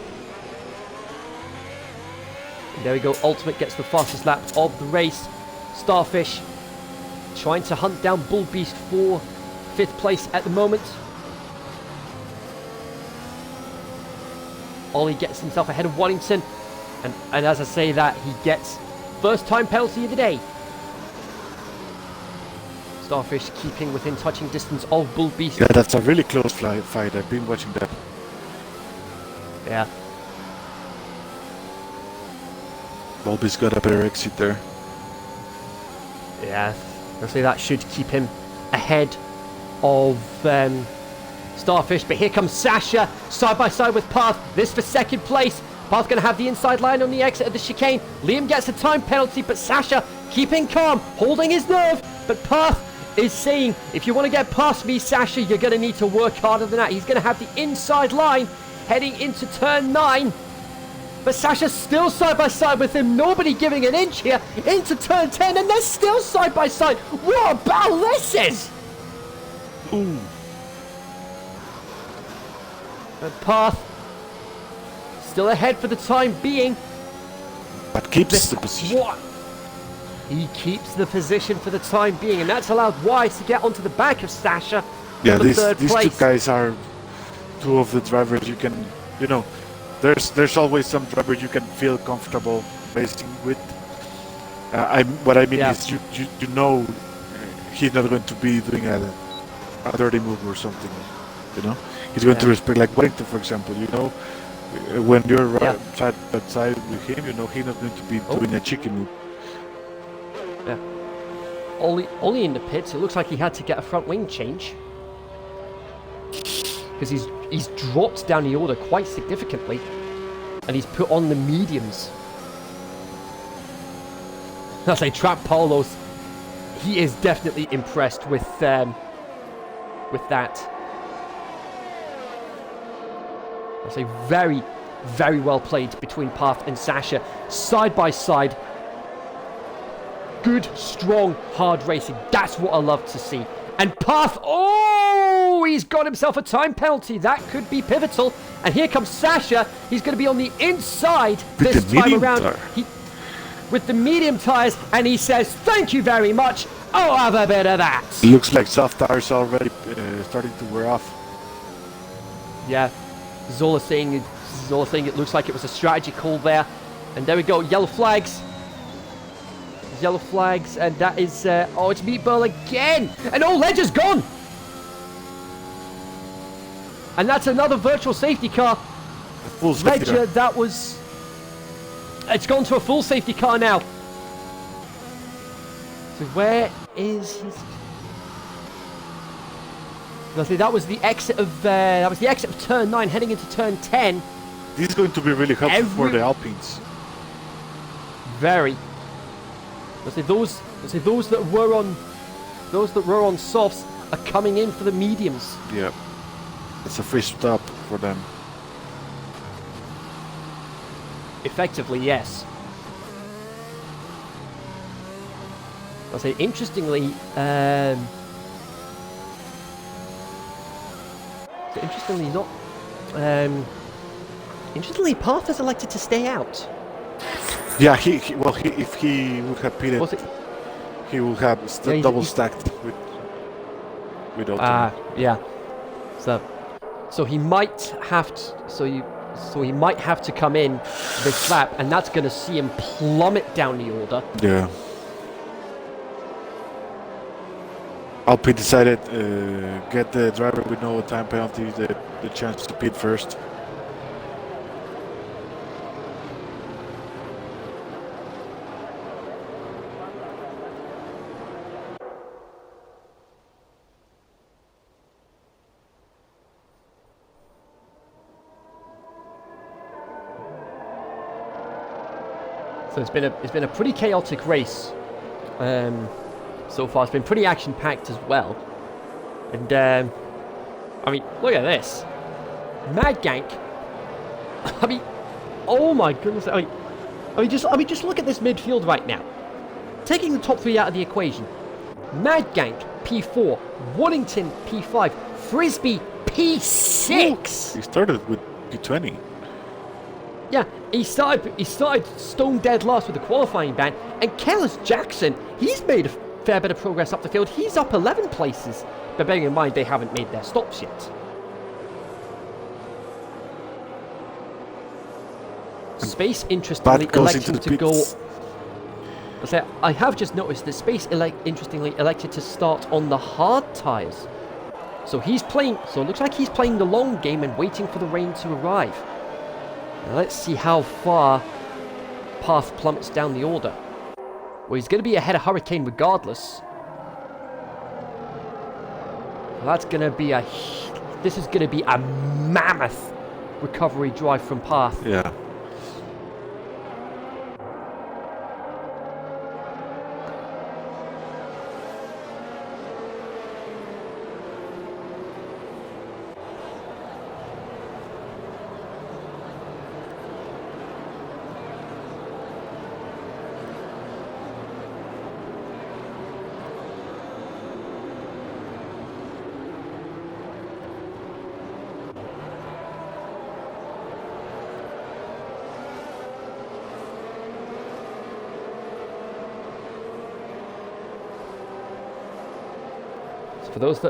And there we go. Ultimate gets the fastest lap of the race. Starfish trying to hunt down Bullbeast for 5th place at the moment. Ollie gets himself ahead of Waddington. And as I say that, he gets first time penalty of the day. Starfish keeping within touching distance of Bullbeast. Yeah, that's a really close fight. I've been watching that. Yeah. Bullbeast got a better exit there. Yeah. I'll say that should keep him ahead of Starfish. But here comes Sasha, side by side with Path. This for 2nd place. Path going to have the inside line on the exit of the chicane. Liam gets a time penalty, but Sasha keeping calm, holding his nerve. But Path is saying, if you want to get past me, Sasha, you're going to need to work harder than that. He's going to have the inside line heading into turn 9. But Sasha's still side by side with him. Nobody giving an inch here into turn 10, and they're still side by side. What a battle this is! Ooh. But Path still ahead for the time being. But keeps the position. What? He keeps the position for the time being, and that's allowed Wise to get onto the back of Sasha. Yeah, for these 3rd two guys are two of the drivers you can, there's always some driver you can feel comfortable racing with. What I mean is you know he's not going to be doing a dirty move or something, He's going to respect, like Wellington, for example, when you're side by side with him, he's not going to be doing a cheeky move. Yeah. Ollie in the pits. It looks like he had to get a front wing change because he's dropped down the order quite significantly, and he's put on the mediums. I say Trap Paulos. He is definitely impressed with that. I say very, very well played between Path and Sasha, side by side. Good, strong, hard racing. That's what I love to see. And Path, he's got himself a time penalty. That could be pivotal. And here comes Sasha. He's going to be on the inside this time around. With the medium tyres, and he says, thank you very much. Oh, have a bit of that. Looks like soft tires already starting to wear off. Yeah, Zola saying it looks like it was a strategy call there. And there we go, yellow flags. Yellow flags, and that is, oh, it's Meatball again. And oh, Ledger's gone. And that's another virtual safety car. Full safety Ledger, car. that was... It's gone to a full safety car now. So where is his... Lovely, that was the exit of turn 9 heading into turn 10. This is going to be really helpful for the Alpines. Very. Those that were on softs are coming in for the mediums. Yeah. It's a free stop for them. Effectively, yes. I'll say, interestingly, interestingly, Path has elected to stay out. Yeah, if he would have pitted, he would have double stacked with Ultimate. Yeah. So he might have to. So he might have to come in this lap, and that's going to see him plummet down the order. Yeah. Alpine decided get the driver with no time penalty the chance to pit first. So it's been a pretty chaotic race so far. It's been pretty action-packed as well. And I mean, look at this, Mad Gank. I mean, oh my goodness. I mean, just look at this midfield right now. Taking the top 3 out of the equation: Mad Gank P4, Waddington P5, Frisbee P6. He started with P20. Yeah, he started stone dead last with the qualifying ban, and Kellis Jackson, he's made a fair bit of progress up the field. He's up 11 places, but bearing in mind they haven't made their stops yet. Space, interestingly, electing to go... I have just noticed that Space, interestingly, elected to start on the hard tyres. So he's playing... So it looks like he's playing the long game and waiting for the rain to arrive. Now let's see how far Path plummets down the order. Well, he's going to be ahead of Hurricane regardless. Well, that's going to be a... This is going to be a mammoth recovery drive from Path. Yeah. For those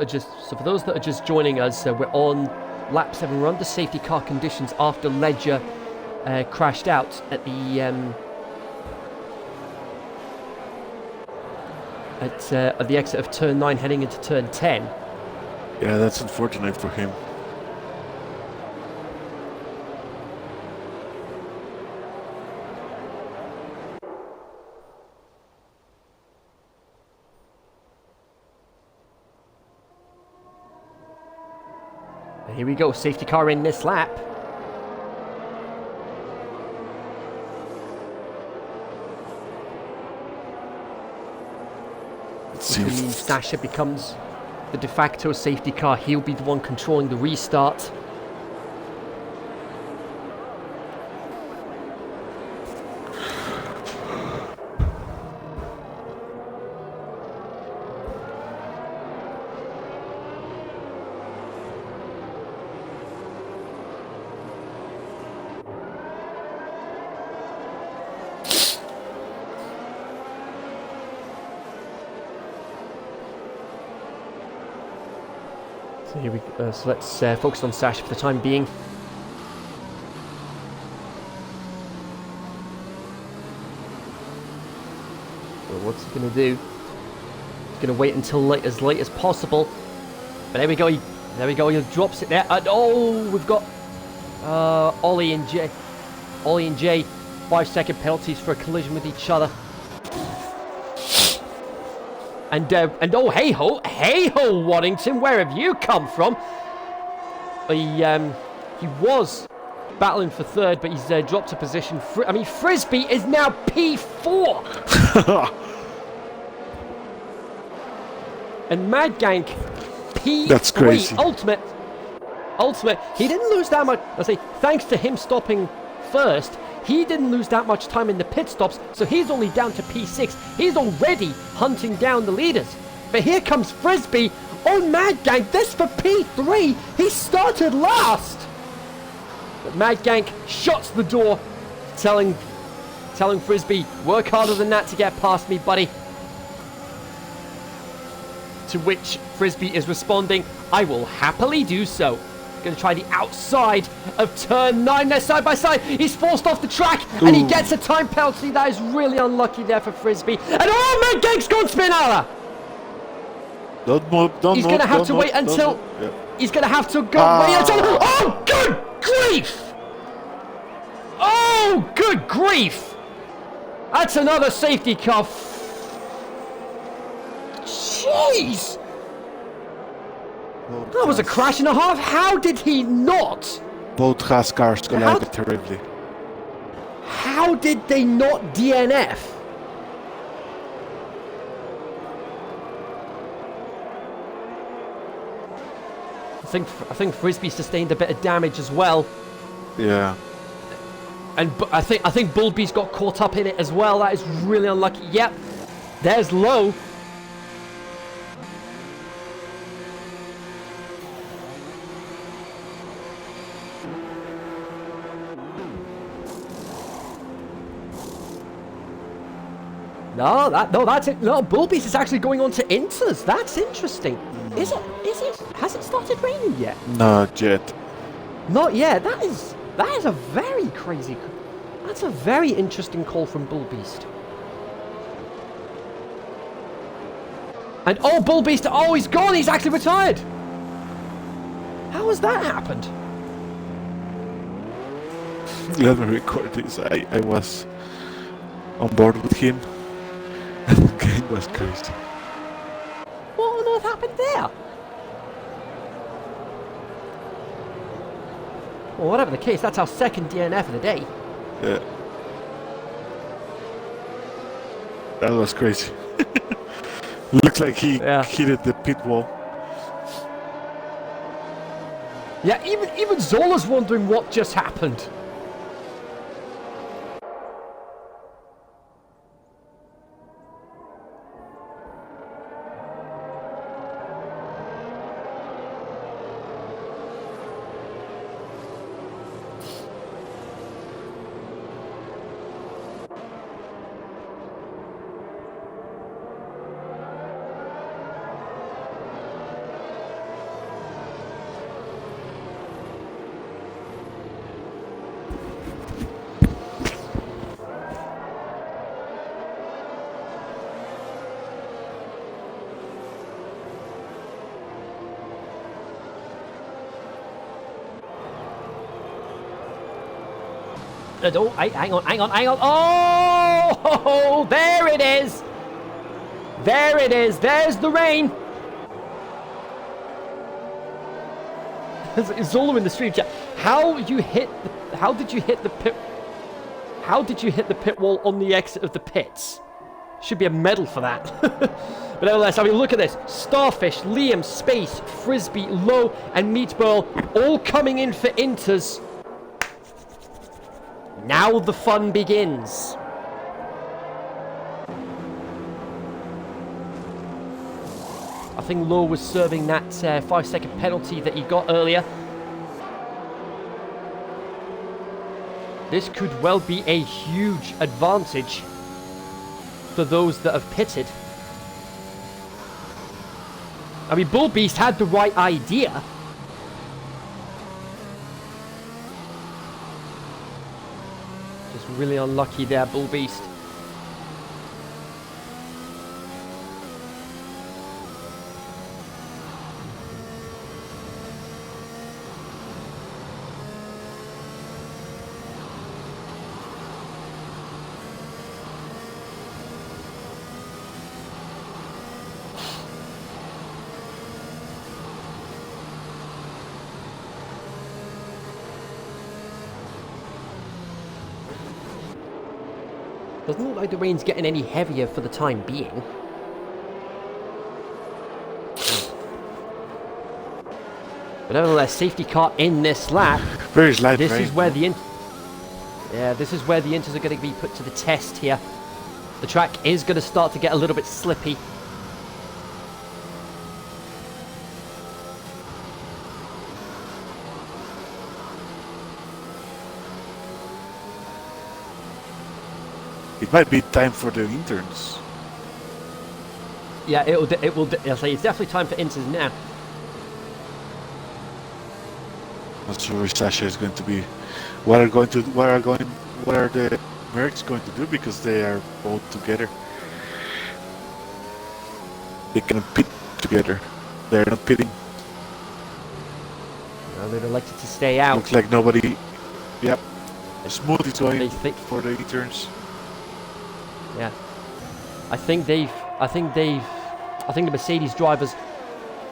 that are just joining us, we're on lap 7. We're under safety car conditions after Ledger crashed out at the at the exit of turn 9, heading into turn 10. Yeah, that's unfortunate for him. Here we go, safety car in this lap. Let's see. Sasha becomes the de facto safety car. He'll be the one controlling the restart. So here we go. So let's focus on Sasha for the time being. So what's he going to do? He's going to wait until as late as possible. But there we go. There we go. He drops it there. And oh, we've got Ollie and Jay. 5-second penalties for a collision with each other. And oh, hey ho, Waddington, where have you come from? He was battling for third, but he's dropped a position. Frisbee is now P4. And Mad Gank P3. That's crazy. Ultimate. He didn't lose that much. I say, thanks to him stopping first, he didn't lose that much time in the pit stops, so he's only down to P6. He's already hunting down the leaders. But here comes Frisbee on Mad Gank. This for P3. He started last. But Mad Gank shuts the door, telling Frisbee, work harder than that to get past me, buddy. To which Frisbee is responding, I will happily do so. Going to try the outside of turn 9. They're side by side. He's forced off the track and he gets a time penalty. That is really unlucky there for Frisbee. And oh, Mad Gank's gone Spinala. He's going to have to wait until. He's going to have to go wait until. Oh, good grief! Oh, good grief! That's another safety car. Jeez! That was a crash and a half. How did he not? Both Haas cars collided terribly. How did they not DNF? I think Frisbee sustained a bit of damage as well. Yeah. And I think Bulby's got caught up in it as well. That is really unlucky. Yep. There's Lowe. That's it. No, Bulby's is actually going on to Inters. That's interesting. Is it? Has it started raining yet? Not yet. Not yet. That is a very crazy. That's a very interesting call from Bullbeast. And oh, Bullbeast! Oh, he's gone. He's actually retired. How has that happened? Let me record this. I was on board with him. The game was crazy. What on earth happened there? Well, whatever the case, that's our second DNF of the day. Yeah. That was crazy. Looks like he hit the pit wall. Yeah, even Zola's wondering what just happened. Oh, hang on. Oh, there it is. There it is. There's the rain. Zola in the stream chat. How did you hit the pit wall on the exit of the pits? Should be a medal for that. But nevertheless, I mean, look at this. Starfish, Liam, Space, Frisbee, Lowe, and Meatball all coming in for Inters. Now the fun begins. I think Lowe was serving that 5-second penalty that he got earlier. This could well be a huge advantage for those that have pitted. I mean, Bull Beast had the right idea. Just really unlucky there, Bull Beast. Doesn't look like the rain's getting any heavier for the time being. But nevertheless, safety car in this lap. Very slight This rain. is where the this is where the inters are going to be put to the test here. The track is going to start to get a little bit slippy. It might be time for the interns. Yeah, I'll say it's definitely time for inters now. Not sure if Sasha is going to be. What are the Mercs going to do, because they are both together. They can pit together. They're not pitting. Well, they've elected to stay out. Looks like nobody. Yep. Smooth is going They think- for the interns. Yeah, I think the Mercedes drivers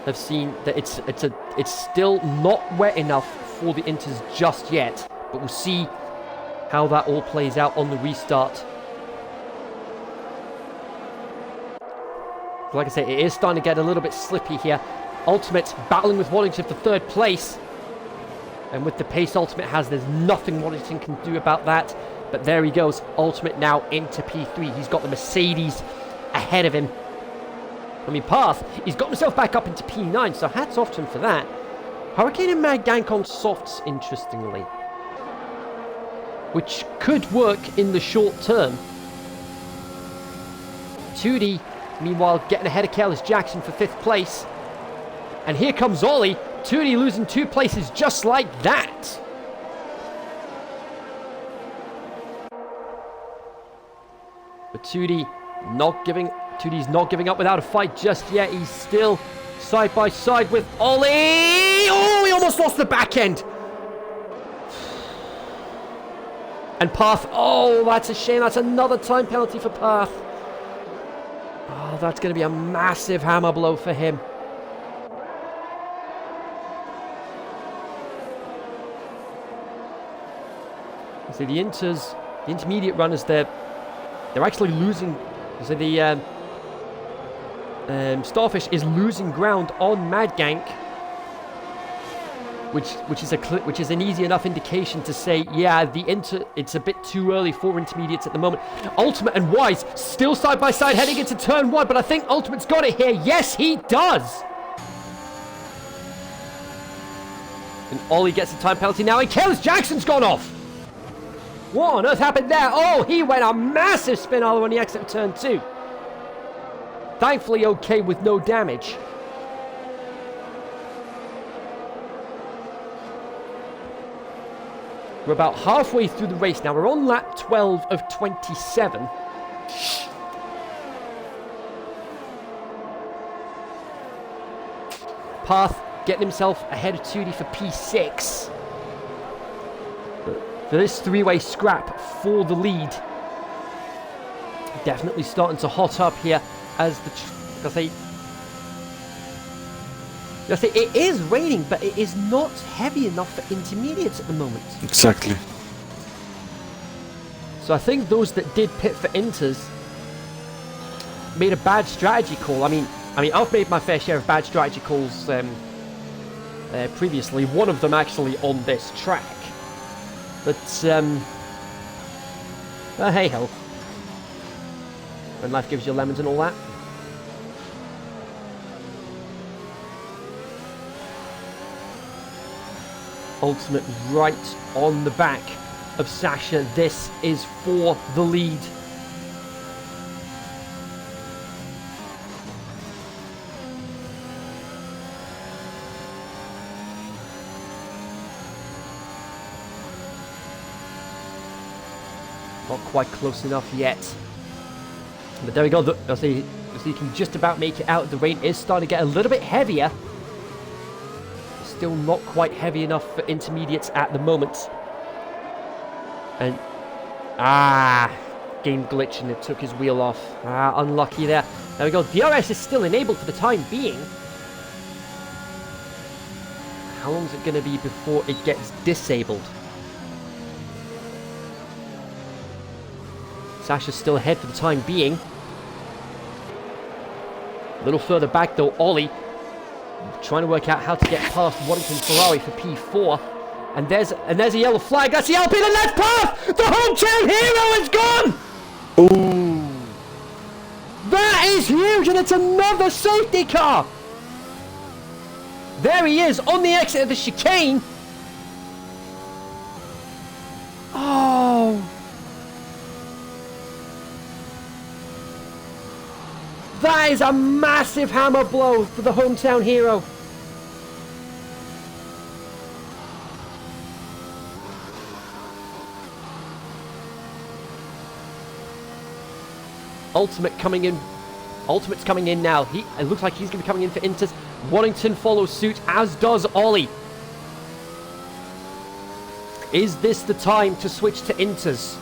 have seen that it's still not wet enough for the inters just yet, but we'll see how that all plays out on the restart. Like I say, it is starting to get a little bit slippy here. Ultimate battling with Waddington for third place, and with the pace Ultimate has, there's nothing Waddington can do about that. But there he goes, Ultimate now into P3. He's got the Mercedes ahead of him. I mean, Path, he's got himself back up into P9, so hats off to him for that. Hurricane and Mad Gank on softs, interestingly, which could work in the short term. 2D, meanwhile, getting ahead of Careless Jackson for 5th place. And here comes Ollie, 2D losing 2 places just like that. But 2D's not giving up without a fight just yet. He's still side by side with Ollie. Oh, he almost lost the back end. And Path, oh, that's a shame. That's another time penalty for Path. Oh, that's going to be a massive hammer blow for him. So the intermediate runners, they're actually losing. So the Starfish is losing ground on Mad Gank, which is an easy enough indication to say, yeah, it's a bit too early for intermediates at the moment. Ultimate and Wise still side by side heading into turn 1, but I think Ultimate's got it here. Yes, he does. And Ollie gets a time penalty now, and Careless Jackson's gone off. What on earth happened there? Oh, he went a massive spin all the way on the exit of turn 2. Thankfully okay with no damage. We're about halfway through the race now. We're on lap 12 of 27. Path getting himself ahead of 2D for P6. For this three-way scrap for the lead. Definitely starting to hot up here as it is raining, but it is not heavy enough for intermediates at the moment. Exactly. So I think those that did pit for inters made a bad strategy call. I mean, I've made my fair share of bad strategy calls previously. One of them actually on this track. But hey ho. When life gives you lemons and all that. Ultimate right on the back of Sasha. This is for the lead. Not quite close enough yet. But there we go. As he can just about make it out. The rain is starting to get a little bit heavier. Still not quite heavy enough for intermediates at the moment. And game glitch and it took his wheel off. Unlucky there. There we go. DRS is still enabled for the time being. How long is it going to be before it gets disabled? Sasha's still ahead for the time being. A little further back though, Ollie trying to work out how to get past Waddington Ferrari for P4. And there's a yellow flag. That's the Alpine, and that's past! The hometown hero is gone! Ooh. That is huge, and it's another safety car! There he is on the exit of the chicane. Oh! That is a massive hammer blow for the hometown hero. Ultimate coming in. Ultimate's coming in now. It looks like he's going to be coming in for Inters. Waddington follows suit, as does Ollie. Is this the time to switch to Inters?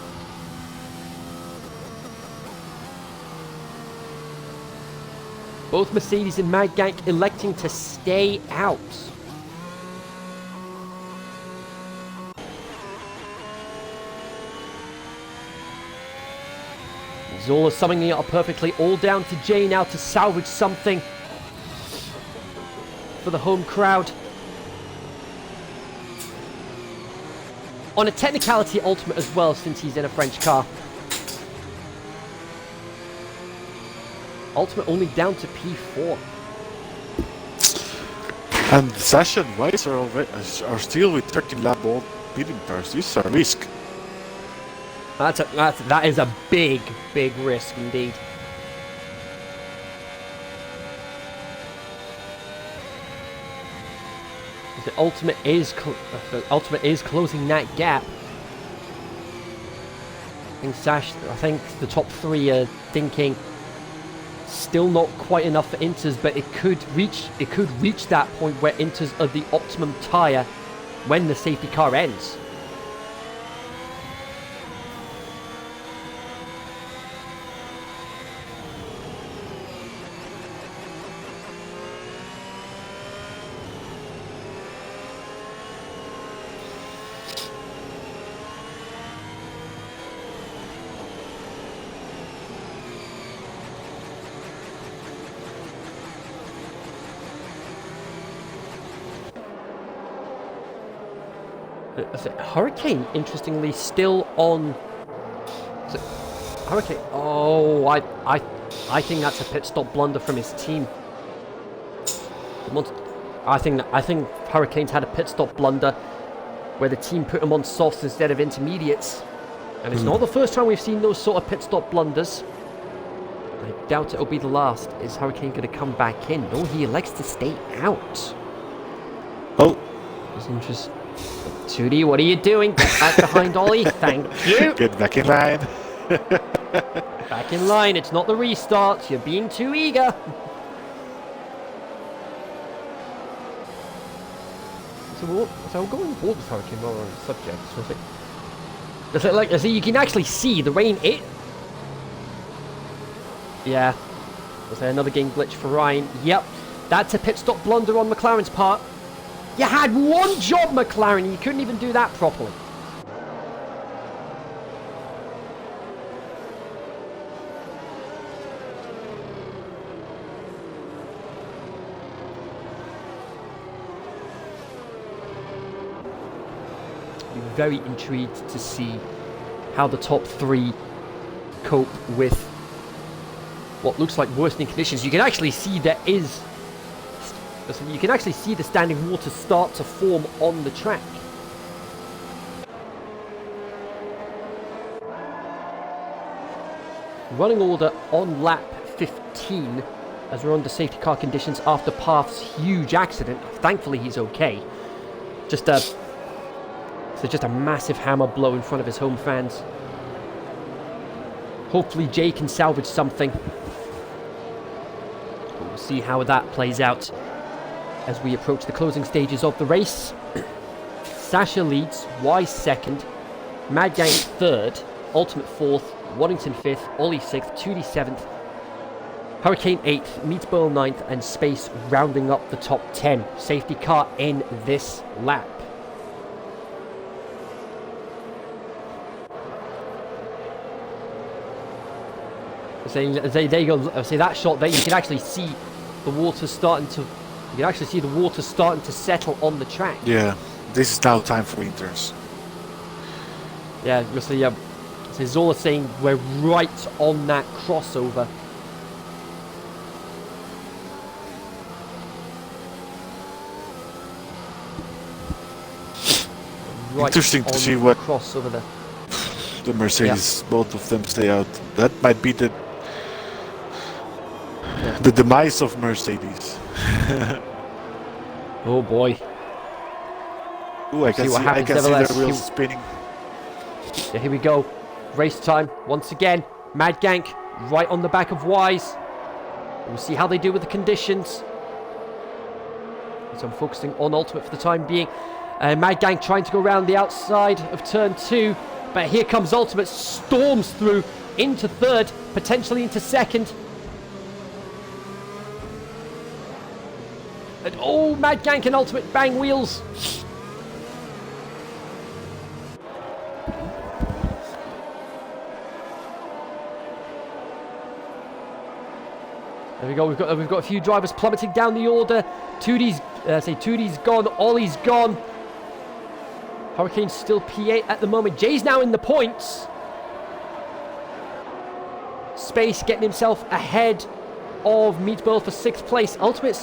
Both Mercedes and Mad Gank electing to stay out. Zola summing it up perfectly, all down to Jay now to salvage something for the home crowd. On a technicality, Ultimate as well, since he's in a French car. Ultimate only down to P4. And Sasha and Weiss are still with 13 lap old beating pairs. This is a risk. That is a big risk indeed. The Ultimate is closing that gap. I think the top three are thinking still not quite enough for Inters, but it could reach that point where Inters are the optimum tyre when the safety car ends. Hurricane, interestingly, still on. Hurricane. Oh, I think that's a pit stop blunder from his team. I think Hurricane's had a pit stop blunder where the team put him on softs instead of intermediates, and it's not the first time we've seen those sort of pit stop blunders. I doubt it'll be the last. Is Hurricane going to come back in? No, he elects to stay out. Oh, it's interesting. 2D, what are you doing? Get back behind Ollie. Thank you. Get back in line. Back in line. It's not the restart. You're being too eager. So we're going forward with Hurricane while we're on the subject. So you can actually see the rain. Yeah. Was there another game glitch for Ryan? Yep. That's a pit stop blunder on McLaren's part. You had one job, McLaren, and you couldn't even do that properly. I'm very intrigued to see how the top three cope with what looks like worsening conditions. You can actually see you can actually see the standing water start to form on the track. Running order on lap 15 as we're under safety car conditions after Path's huge accident. Thankfully he's okay. Just a massive hammer blow in front of his home fans. Hopefully Jay can salvage something. We'll see how that plays out as we approach the closing stages of the race. Sasha leads, Wise second, Mad Gang third, Ultimate fourth, Waddington fifth, Ollie sixth, 2D seventh, Hurricane 8th, Meatball 9th, and Space rounding up the top 10. Safety car in this lap. There you go. See that shot there. You can actually see the water starting to. You can actually see the water starting to settle on the track. Yeah, this is now time for interns. Yeah, you'll see. So Zola saying we're right on that crossover. Right. Interesting to see what crossover there. The Mercedes, both of them stay out. That might be the demise of Mercedes. Oh boy. Ooh, I can see the wheels spinning. Yeah, here we go. Race time once again. Mad Gank right on the back of Wise. We'll see how they do with the conditions. So I'm focusing on Ultimate for the time being. Mad Gang trying to go around the outside of turn 2. But here comes Ultimate, storms through into third, potentially into second. And oh, Mad Gank and Ultimate bang wheels. There we go. We've got a few drivers plummeting down the order. 2D's gone. Ollie's gone. Hurricane's still P8 at the moment. Jay's now in the points. Space getting himself ahead of Meatball for 6th place. Ultimate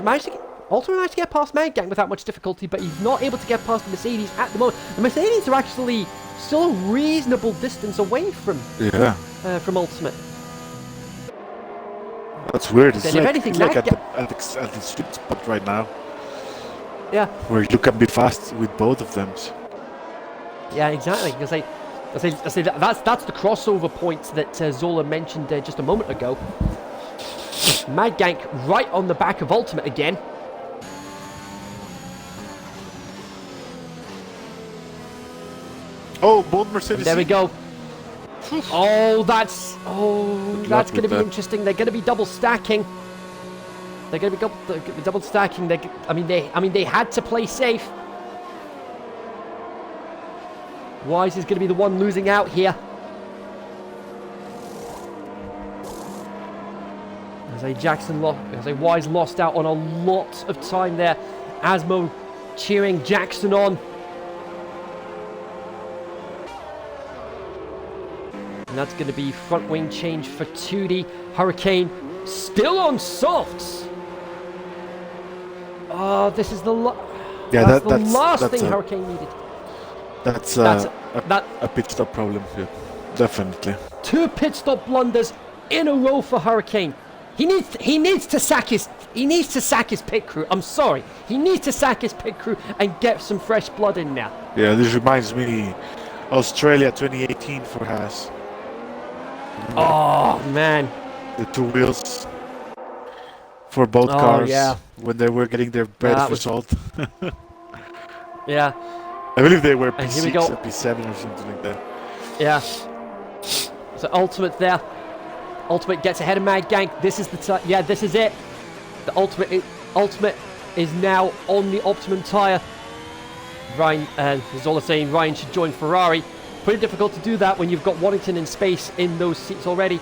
managed to get past Mad Gang without much difficulty, but he's not able to get past the Mercedes at the moment. The Mercedes are actually still a reasonable distance away from Ultimate. That's weird. It's like at the sweet spot right now. Yeah. Where you can be fast with both of them. Yeah, exactly. Because I say that's the crossover point that Zola mentioned just a moment ago. Mad Gank right on the back of Ultimate again. Oh, both Mercedes. And there we go. That's going to be interesting. They're going to be double stacking. They're going to be double stacking. They had to play safe. Wise is going to be the one losing out here. Wise lost out on a lot of time there. Asmo cheering Jackson on. And that's going to be front wing change for 2D. Hurricane still on softs. Oh, this is the last thing Hurricane needed. That's a pit stop problem. Yeah, definitely. 2 pit stop blunders in a row for Hurricane. He needs to sack his pit crew. I'm sorry. He needs to sack his pit crew and get some fresh blood in there. Yeah, this reminds me Australia 2018 for Haas. Oh man. The 2 wheels for both cars when they were getting their best result. Yeah. I believe they were P6 and P7 or something like that. Yeah. So Ultimate there. Ultimate gets ahead of Mad Gank. This is the time. Yeah, this is it. The Ultimate is now on the optimum tyre. Ryan, Zola saying Ryan should join Ferrari. Pretty difficult to do that when you've got Waddington in Space in those seats already.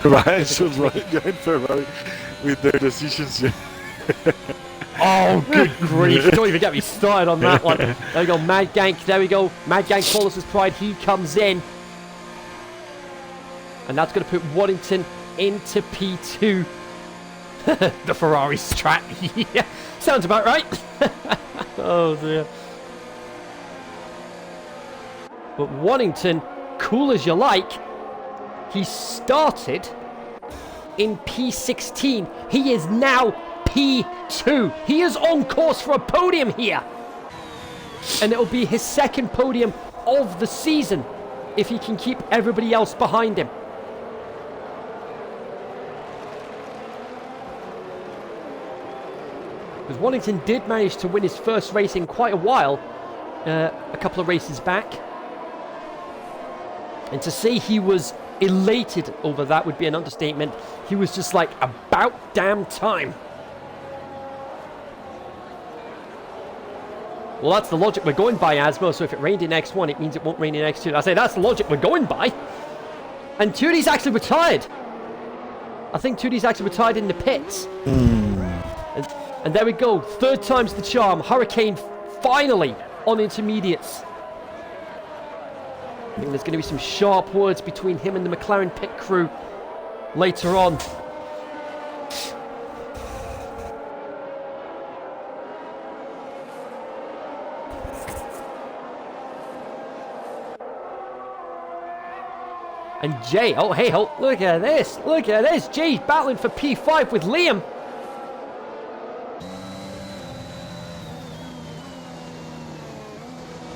Ryan should join Ferrari with their decisions. Oh, good grief. Don't even get me started on that one. There we go, Mad Gank. There we go. Mad Gank follows his pride. He comes in. And that's going to put Waddington into P2. The Ferrari strat. Yeah, sounds about right. Oh, dear. But Waddington, cool as you like, he started in P16. He is now P2. He is on course for a podium here. And it will be his second podium of the season. if he can keep everybody else behind him. Because Waddington did manage to win his first race in quite a while, a couple of races back. And to say he was elated over that would be an understatement. He was just like, about damn time. Well, that's the logic we're going by, Asmo. So if it rained in X1, it means it won't rain in X2. I say that's the logic we're going by. And Toody's actually retired. I think Toody's actually retired in the pits. And there we go. Third time's the charm. Hurricane finally on intermediates. I think there's going to be some sharp words between him and the McLaren pit crew later on. And Jay, oh hey, oh, look at this, Jay's battling for P5 with Liam.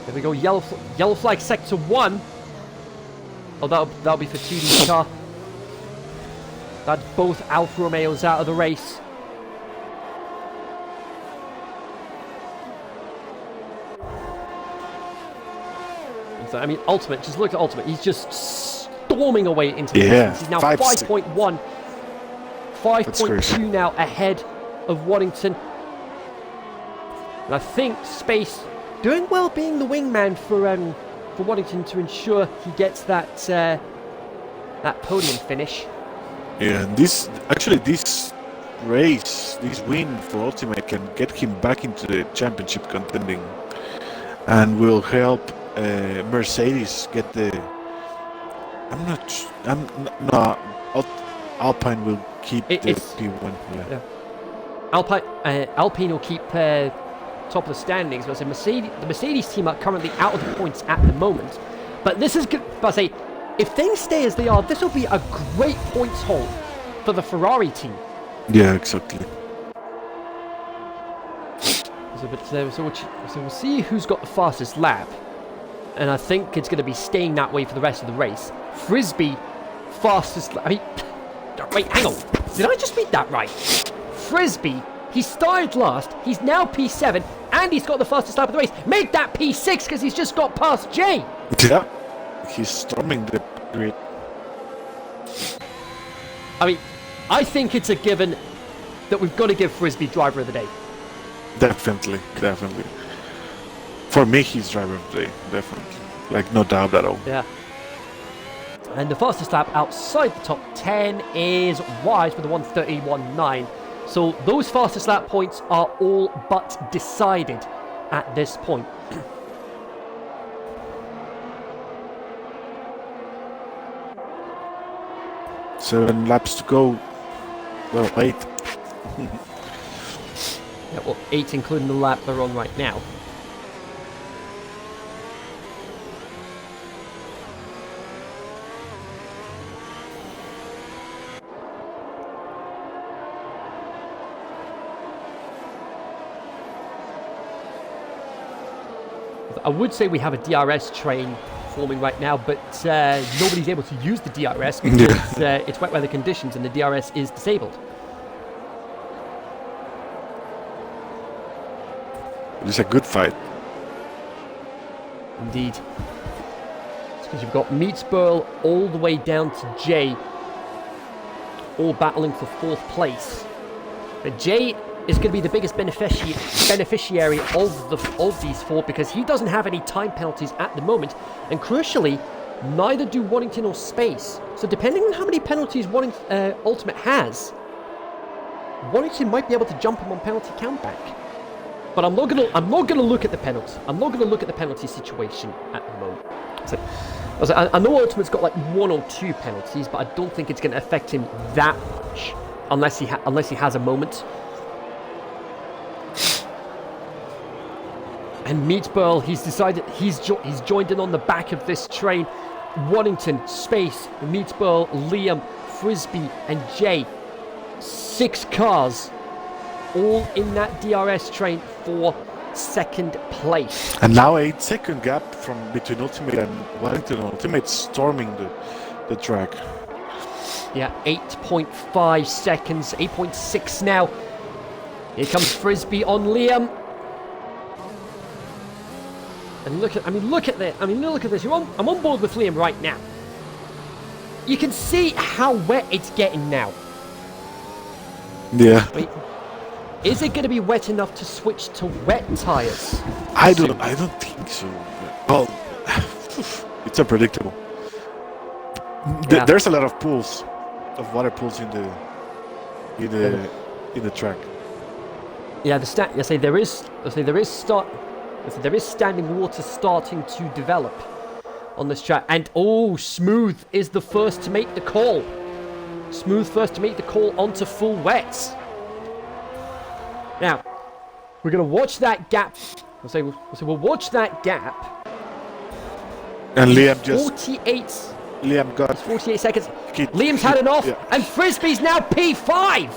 There we go, yellow flag sector 1. Oh, that'll be for 2D's car. That's both Alfa Romeos out of the race. So, I mean, Ultimate, just look at Ultimate. He's just storming away into the distance. He's now 5.1. 5.2 now ahead of Waddington. And I think Space doing well being the wingman for Waddington to ensure he gets that that podium finish. Yeah, and this race, this win for Ultimate can get him back into the championship contending, and will help Mercedes get the. Alpine will keep the P1. Yeah. Alpine will keep top of the standings. But the Mercedes team are currently out of the points at the moment. But this is good. But I say, if things stay as they are, this will be a great points haul for the Ferrari team. Yeah, exactly. So we'll see who's got the fastest lap. And I think it's going to be staying that way for the rest of the race. Frisbee, fastest lap. I mean, wait, hang on. Did I just read that right? Frisbee, he started last. He's now P7, and he's got the fastest lap of the race. Made that P6 because he's just got past Jay. Yeah, he's storming the grid. I mean, I think it's a given that we've got to give Frisbee driver of the day. Definitely. For me, he's driver of the day, definitely. Like, no doubt at all. Yeah. And the fastest lap outside the top 10 is Wise with a 1:31.9. So those fastest lap points are all but decided at this point. 7 laps to go. Well, 8. Yeah, well, 8 including the lap they're on right now. I would say we have a DRS train forming right now, but nobody's able to use the DRS because it's wet weather conditions and the DRS is disabled. It's a good fight. Indeed. It's because you've got Meatsburl all the way down to Jay, all battling for 4th place. But Jay is going to be the biggest beneficiary of these 4 because he doesn't have any time penalties at the moment, and crucially, neither do Waddington or Space. So depending on how many penalties Ultimate has, Waddington might be able to jump him on penalty countback. But I'm not gonna look at the penalty. I'm not gonna look at the penalty situation at the moment. So I know Ultimate's got like 1 or 2 penalties, but I don't think it's going to affect him that much unless he has a moment. And Meatball, he's decided he's joined in on the back of this train. Waddington, Space, Meatball, Liam, Frisbee, and Jay. 6 cars, all in that DRS train for second place. And now 8-second gap from between Ultimate and Wellington. Ultimate storming the track. Yeah, 8.5 seconds, 8.6 now. Here comes Frisbee on Liam. And look at this. Look at this. I'm on board with Liam right now. You can see how wet it's getting now. Yeah. Wait, is it going to be wet enough to switch to wet tires? I don't think so. Well, it's unpredictable. Yeah. There's a lot of pools, of water pools in the track. Yeah, there is standing water starting to develop on this track. And Smooth is the first to make the call. Smooth first to make the call onto full wets. Now, we're going to watch that gap. We'll watch that gap. And Liam 48 seconds. Liam's had enough, yeah. and Frisbee's now P5.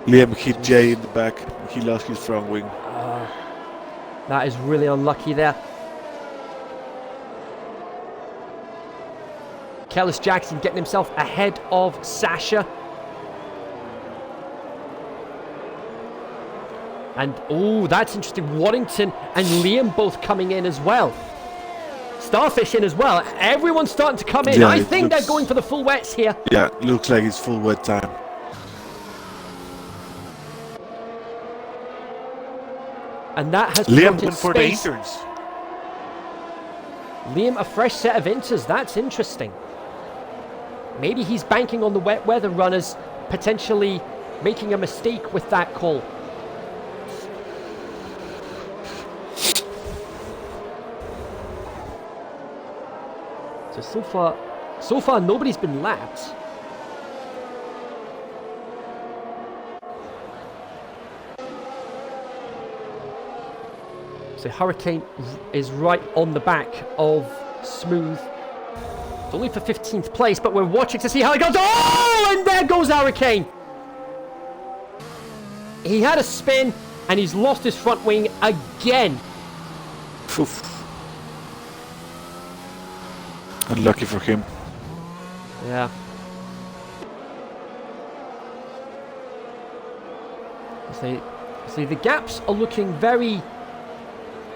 Liam hit Jay in the back. He lost his front wing. That is really unlucky there. Kellis Jackson getting himself ahead of Sasha. And, that's interesting. Waddington and Liam both coming in as well. Starfish in as well. Everyone's starting to come in. Yeah, I think they're going for the full wets here. Yeah, looks like it's full wet time. And that has Liam prompted went for the space. interns. Liam, a fresh set of inters. That's interesting. Maybe he's banking on the wet weather runners, potentially making a mistake with that call. So far nobody's been lapped. So Hurricane is right on the back of Smooth. It's only for 15th place, but we're watching to see how it goes. Oh, and there goes Hurricane. He had a spin, and he's lost his front wing again. Oof. Unlucky for him. Yeah. See, the gaps are looking very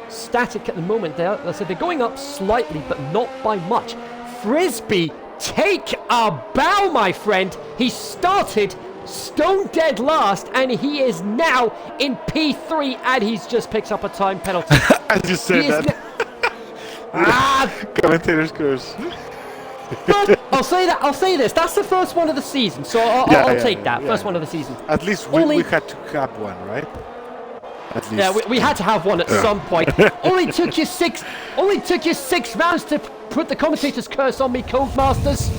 static at the moment. They're going up slightly, but not by much. Frisbee, take a bow, my friend. He started stone dead last, and he is now in P3, and he's just picked up a time penalty. I just said that. Commentator's curse. But I'll say this. That's the first one of the season, so I'll take that. First one of the season. At least we had to have one, right? At least. Yeah, we had to have one at some point. Only took you six rounds to put the commentator's curse on me, Codemasters.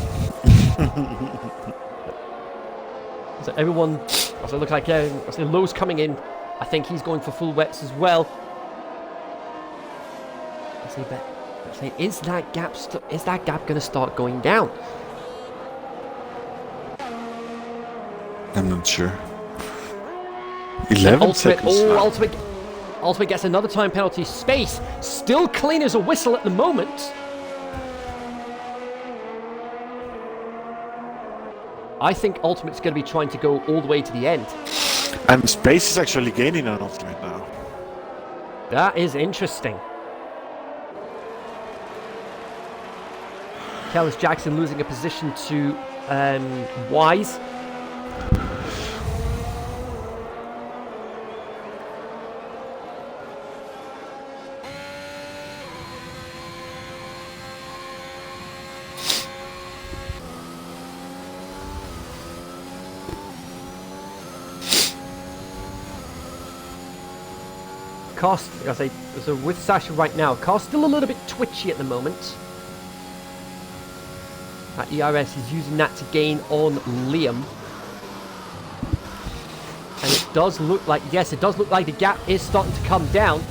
So everyone, look like Lowe's coming in. I think he's going for full wets as well. Is that gap going to start going down? I'm not sure. 11 seconds. Ultimate gets another time penalty. Space still clean as a whistle at the moment. I think Ultimate's going to be trying to go all the way to the end. And Space is actually gaining on Ultimate now. That is interesting. Kellis Jackson losing a position to Wise. Car's, so with Sasha right now, Car's still a little bit twitchy at the moment. ERS is using that to gain on Liam. And it does look like, yes, it does look like the gap is starting to come down.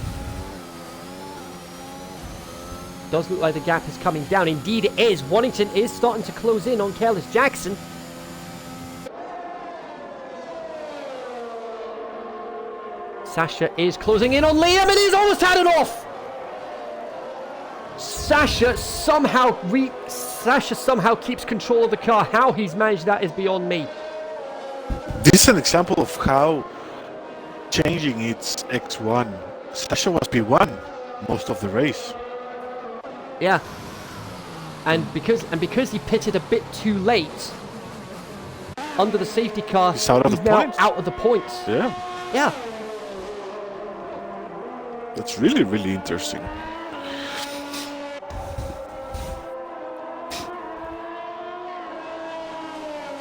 Does look like the gap is coming down. Indeed it is. Waddington is starting to close in on Kellis Jackson. Sasha is closing in on Liam, and he's almost had it off. Sasha somehow keeps control of the car. How he's managed that is beyond me. This is an example of how changing its X1. Sasha was P1 most of the race. Yeah. And because he pitted a bit too late under the safety car, he's now out of the points. Yeah. Yeah. That's really, really interesting.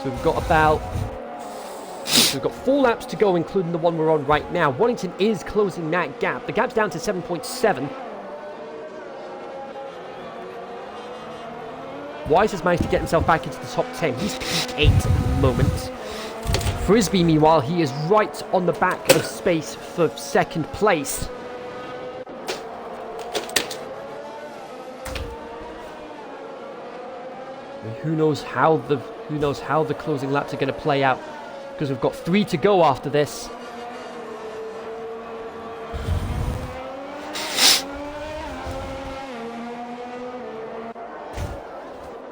So we've got 4 laps to go, including the one we're on right now. Waddington is closing that gap. The gap's down to 7.7. Wise has managed to get himself back into the top 10. He's P8 at the moment. Frisbee, meanwhile, he is right on the back of Space for second place. And who knows how the closing laps are going to play out, because we've got 3 to go after this.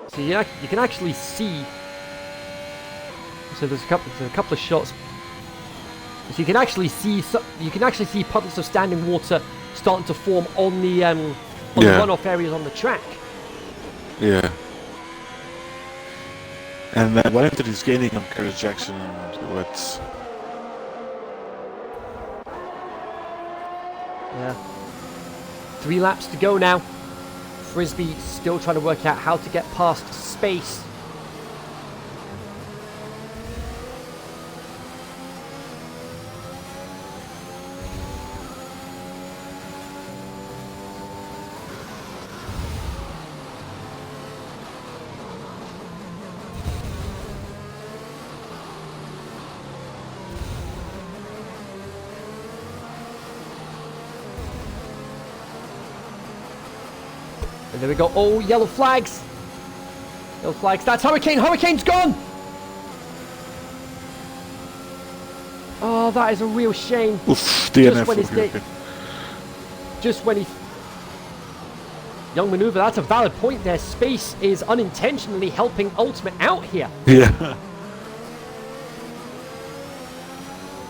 So you can actually see. So there's a couple of shots. So you can actually see puddles of standing water starting to form on the the runoff areas on the track. Yeah. And Wellington is gaining on Curtis Jackson. Yeah. 3 laps to go now. Frisbee still trying to work out how to get past Space. And there we go. Oh, yellow flags. Yellow flags. That's Hurricane. Hurricane's gone. Oh, that is a real shame. Oof, DNF. Just when he... Young maneuver. That's a valid point there. Space is unintentionally helping Ultimate out here. Yeah.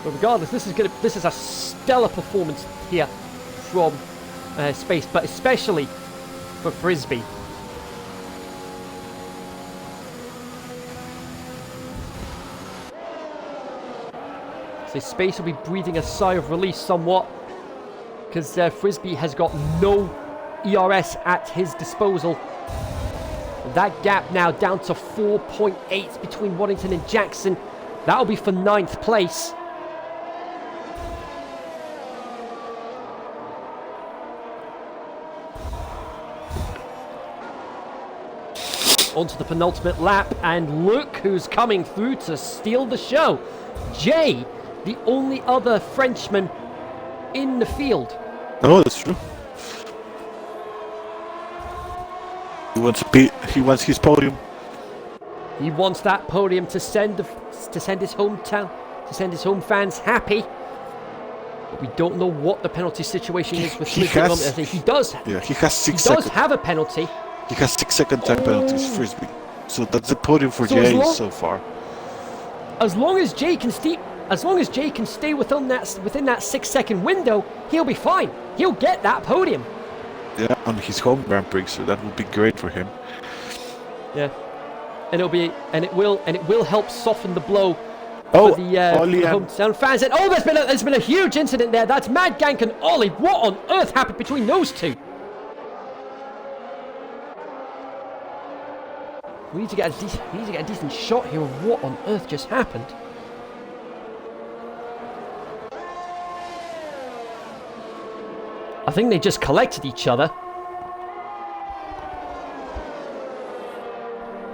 But regardless, this is a stellar performance here from Space, but especially for Frisbee. So Space will be breathing a sigh of relief somewhat, because Frisbee has got no ERS at his disposal. That gap now down to 4.8 between Waddington and Jackson. That'll be for 9th place. Onto the penultimate lap, and look who's coming through to steal the show. Jay, the only other Frenchman in the field. Oh, that's true. He wants his podium. He wants that podium to send his home fans happy. But we don't know what the penalty situation is with Frisbee. I think he does. Yeah, he has 6 He seconds. does have a penalty. He has 6 second time penalties, Frisbee. So that's the podium for Jay so far. As long as Jay can stay within that 6-second window, he'll be fine. He'll get that podium. Yeah, on his home Grand Prix, so that would be great for him. Yeah, and it will help soften the blow for the hometown fans. And there's been a huge incident there. That's Mad Gank and Ollie. What on earth happened between those two? We need to get a decent shot here of what on earth just happened. I think they just collected each other.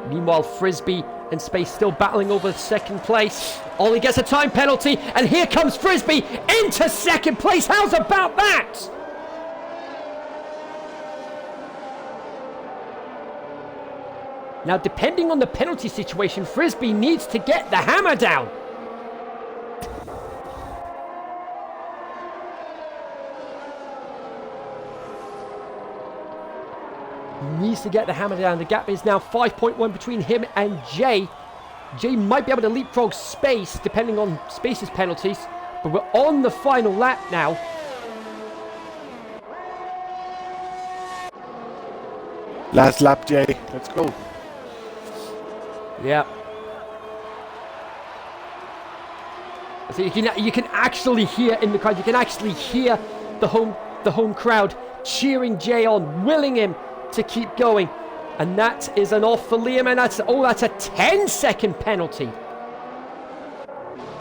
Meanwhile, Frisbee and Space still battling over second place. Ollie gets a time penalty, and here comes Frisbee into second place. How's about that? Now, depending on the penalty situation, Frisbee needs to get the hammer down. needs to get the hammer down. The gap is now 5.1 between him and Jay. Jay might be able to leapfrog Space, depending on Space's penalties. But we're on the final lap now. Last lap, Jay. Let's go. Yeah. So you can actually hear in the crowd. You can actually hear the home crowd cheering Jay on, willing him to keep going. And that is an off for Liam, and that's a 10-second penalty.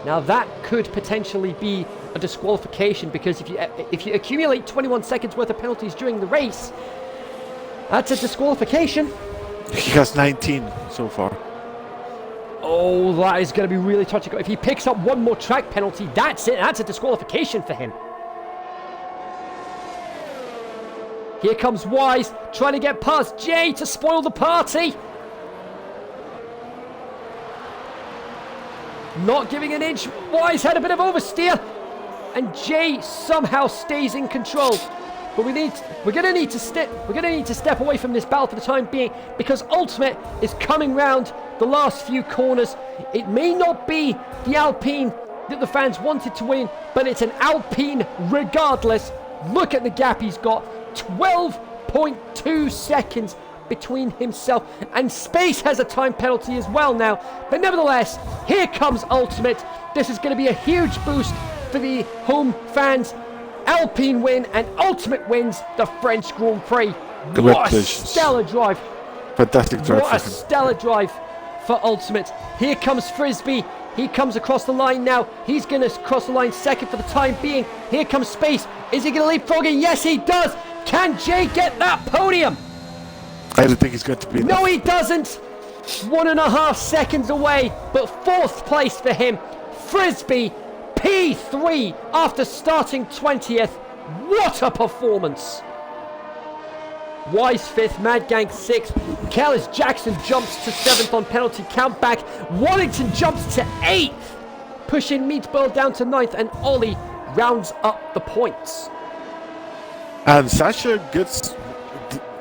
Now that could potentially be a disqualification, because if you accumulate 21 seconds worth of penalties during the race, that's a disqualification. He has 19 so far. Oh, that is going to be really touch and go. If he picks up one more track penalty, that's it. That's a disqualification for him. Here comes Wise, trying to get past Jay to spoil the party. Not giving an inch. Wise had a bit of oversteer, and Jay somehow stays in control. But we're gonna need to step away from this battle for the time being, because Ultimate is coming round the last few corners. It may not be the Alpine that the fans wanted to win, but it's an Alpine regardless. Look at the gap he's got. 12.2 seconds between himself, and Space has a time penalty as well now. But nevertheless, here comes Ultimate. This is going to be a huge boost for the home fans. Alpine win, and Ultimate wins the French Grand Prix. What a stellar drive. Fantastic drive. What a stellar drive for Ultimate. Here comes Frisbee. He comes across the line now. He's going to cross the line second for the time being. Here comes Space. Is he going to leapfrog it? Yes, he does. Can Jay get that podium? I don't think he's going to be No, he doesn't. 1.5 seconds away, but 4th place for him. Frisbee, P3 after starting 20th. What a performance. Wise 5th, Mad Gang 6th. Kellis Jackson jumps to 7th on penalty countback. Wallington jumps to 8th, pushing Meatball down to 9th, and Ollie rounds up the points. And Sasha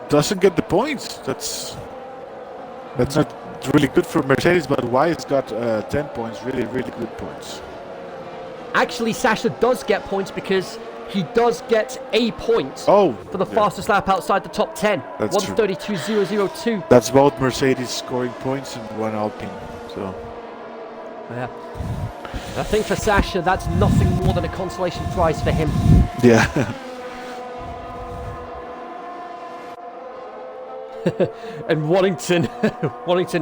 doesn't get the points. That's not really good for Mercedes, but Wise got 10 points. Really, really good points. Actually, Sasha does get points, because he does get a point for the fastest lap outside the top 10. That's 132.002. That's both Mercedes scoring points and one Alpine. So yeah, I think for Sasha, that's nothing more than a consolation prize for him. Yeah. And Wallington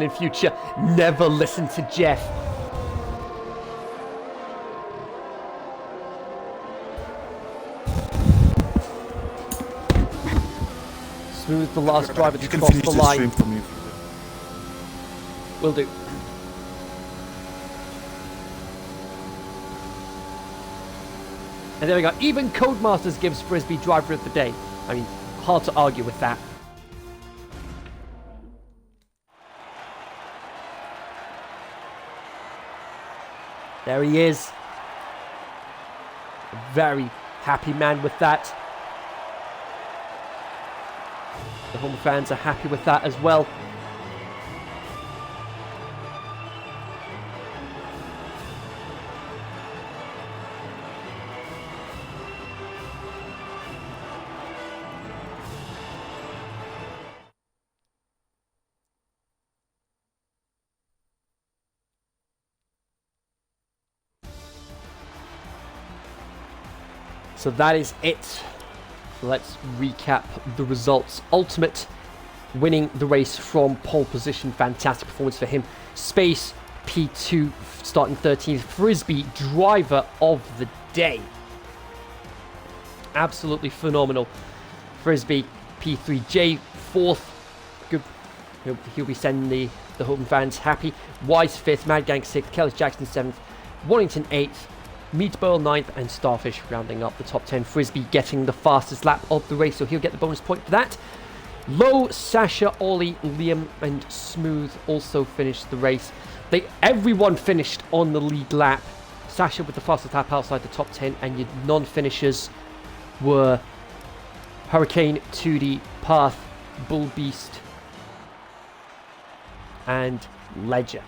in future, never listen to Jeff. Smooth, the last driver to cross the line. For me. Will do. And there we go. Even Codemasters gives Frisbee driver of the day. I mean, hard to argue with that. There he is. A very happy man with that. The home fans are happy with that as well. So that is it. Let's recap the results. Ultimate winning the race from pole position. Fantastic performance for him. Space, P2, starting 13th. Frisbee, driver of the day. Absolutely phenomenal. Frisbee, P3. Jay, 4th. Good. He'll be sending the home fans happy. Wise, 5th. Mad Gang, 6th. Kellis Jackson, 7th. Wallington, 8th. Meatball 9th, and Starfish rounding up the top 10. Frisbee getting the fastest lap of the race, so he'll get the bonus point for that. Low, Sasha, Ollie, Liam, and Smooth also finished the race. Everyone finished on the lead lap. Sasha with the fastest lap outside the top 10, and your non-finishers were Hurricane, 2D, Path, Bull Beast, and Ledger.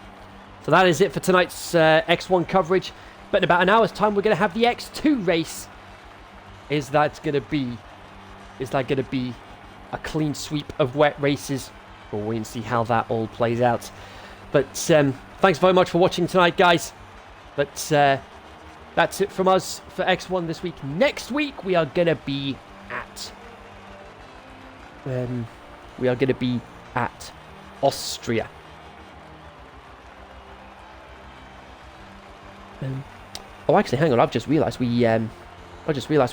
So that is it for tonight's X1 coverage. But in about an hour's time, we're going to have the X2 race. Is that going to be a clean sweep of wet races? We'll wait and see how that all plays out. But thanks very much for watching tonight, guys. But that's it from us for X1 this week. Next week, we are going to be at Austria. Oh, actually, hang on. I've just realised we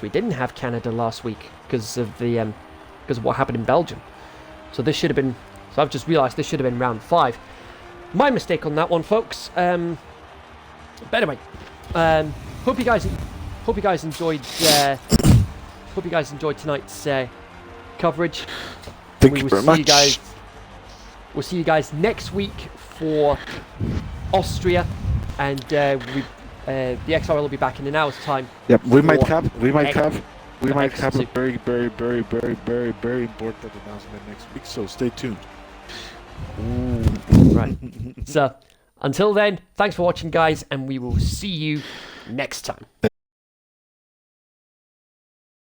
didn't have Canada last week because of what happened in Belgium. So this should have been. So I've just realised this should have been round 5. My mistake on that one, folks. But anyway, hope you guys enjoyed. Hope you guys enjoyed tonight's coverage. Thank you very much. We'll see you guys next week for Austria, and the XRL will be back in an hour's time. Yep, we might have a X2. very important announcement next week. So stay tuned. Ooh, right. So until then, thanks for watching, guys, and we will see you next time.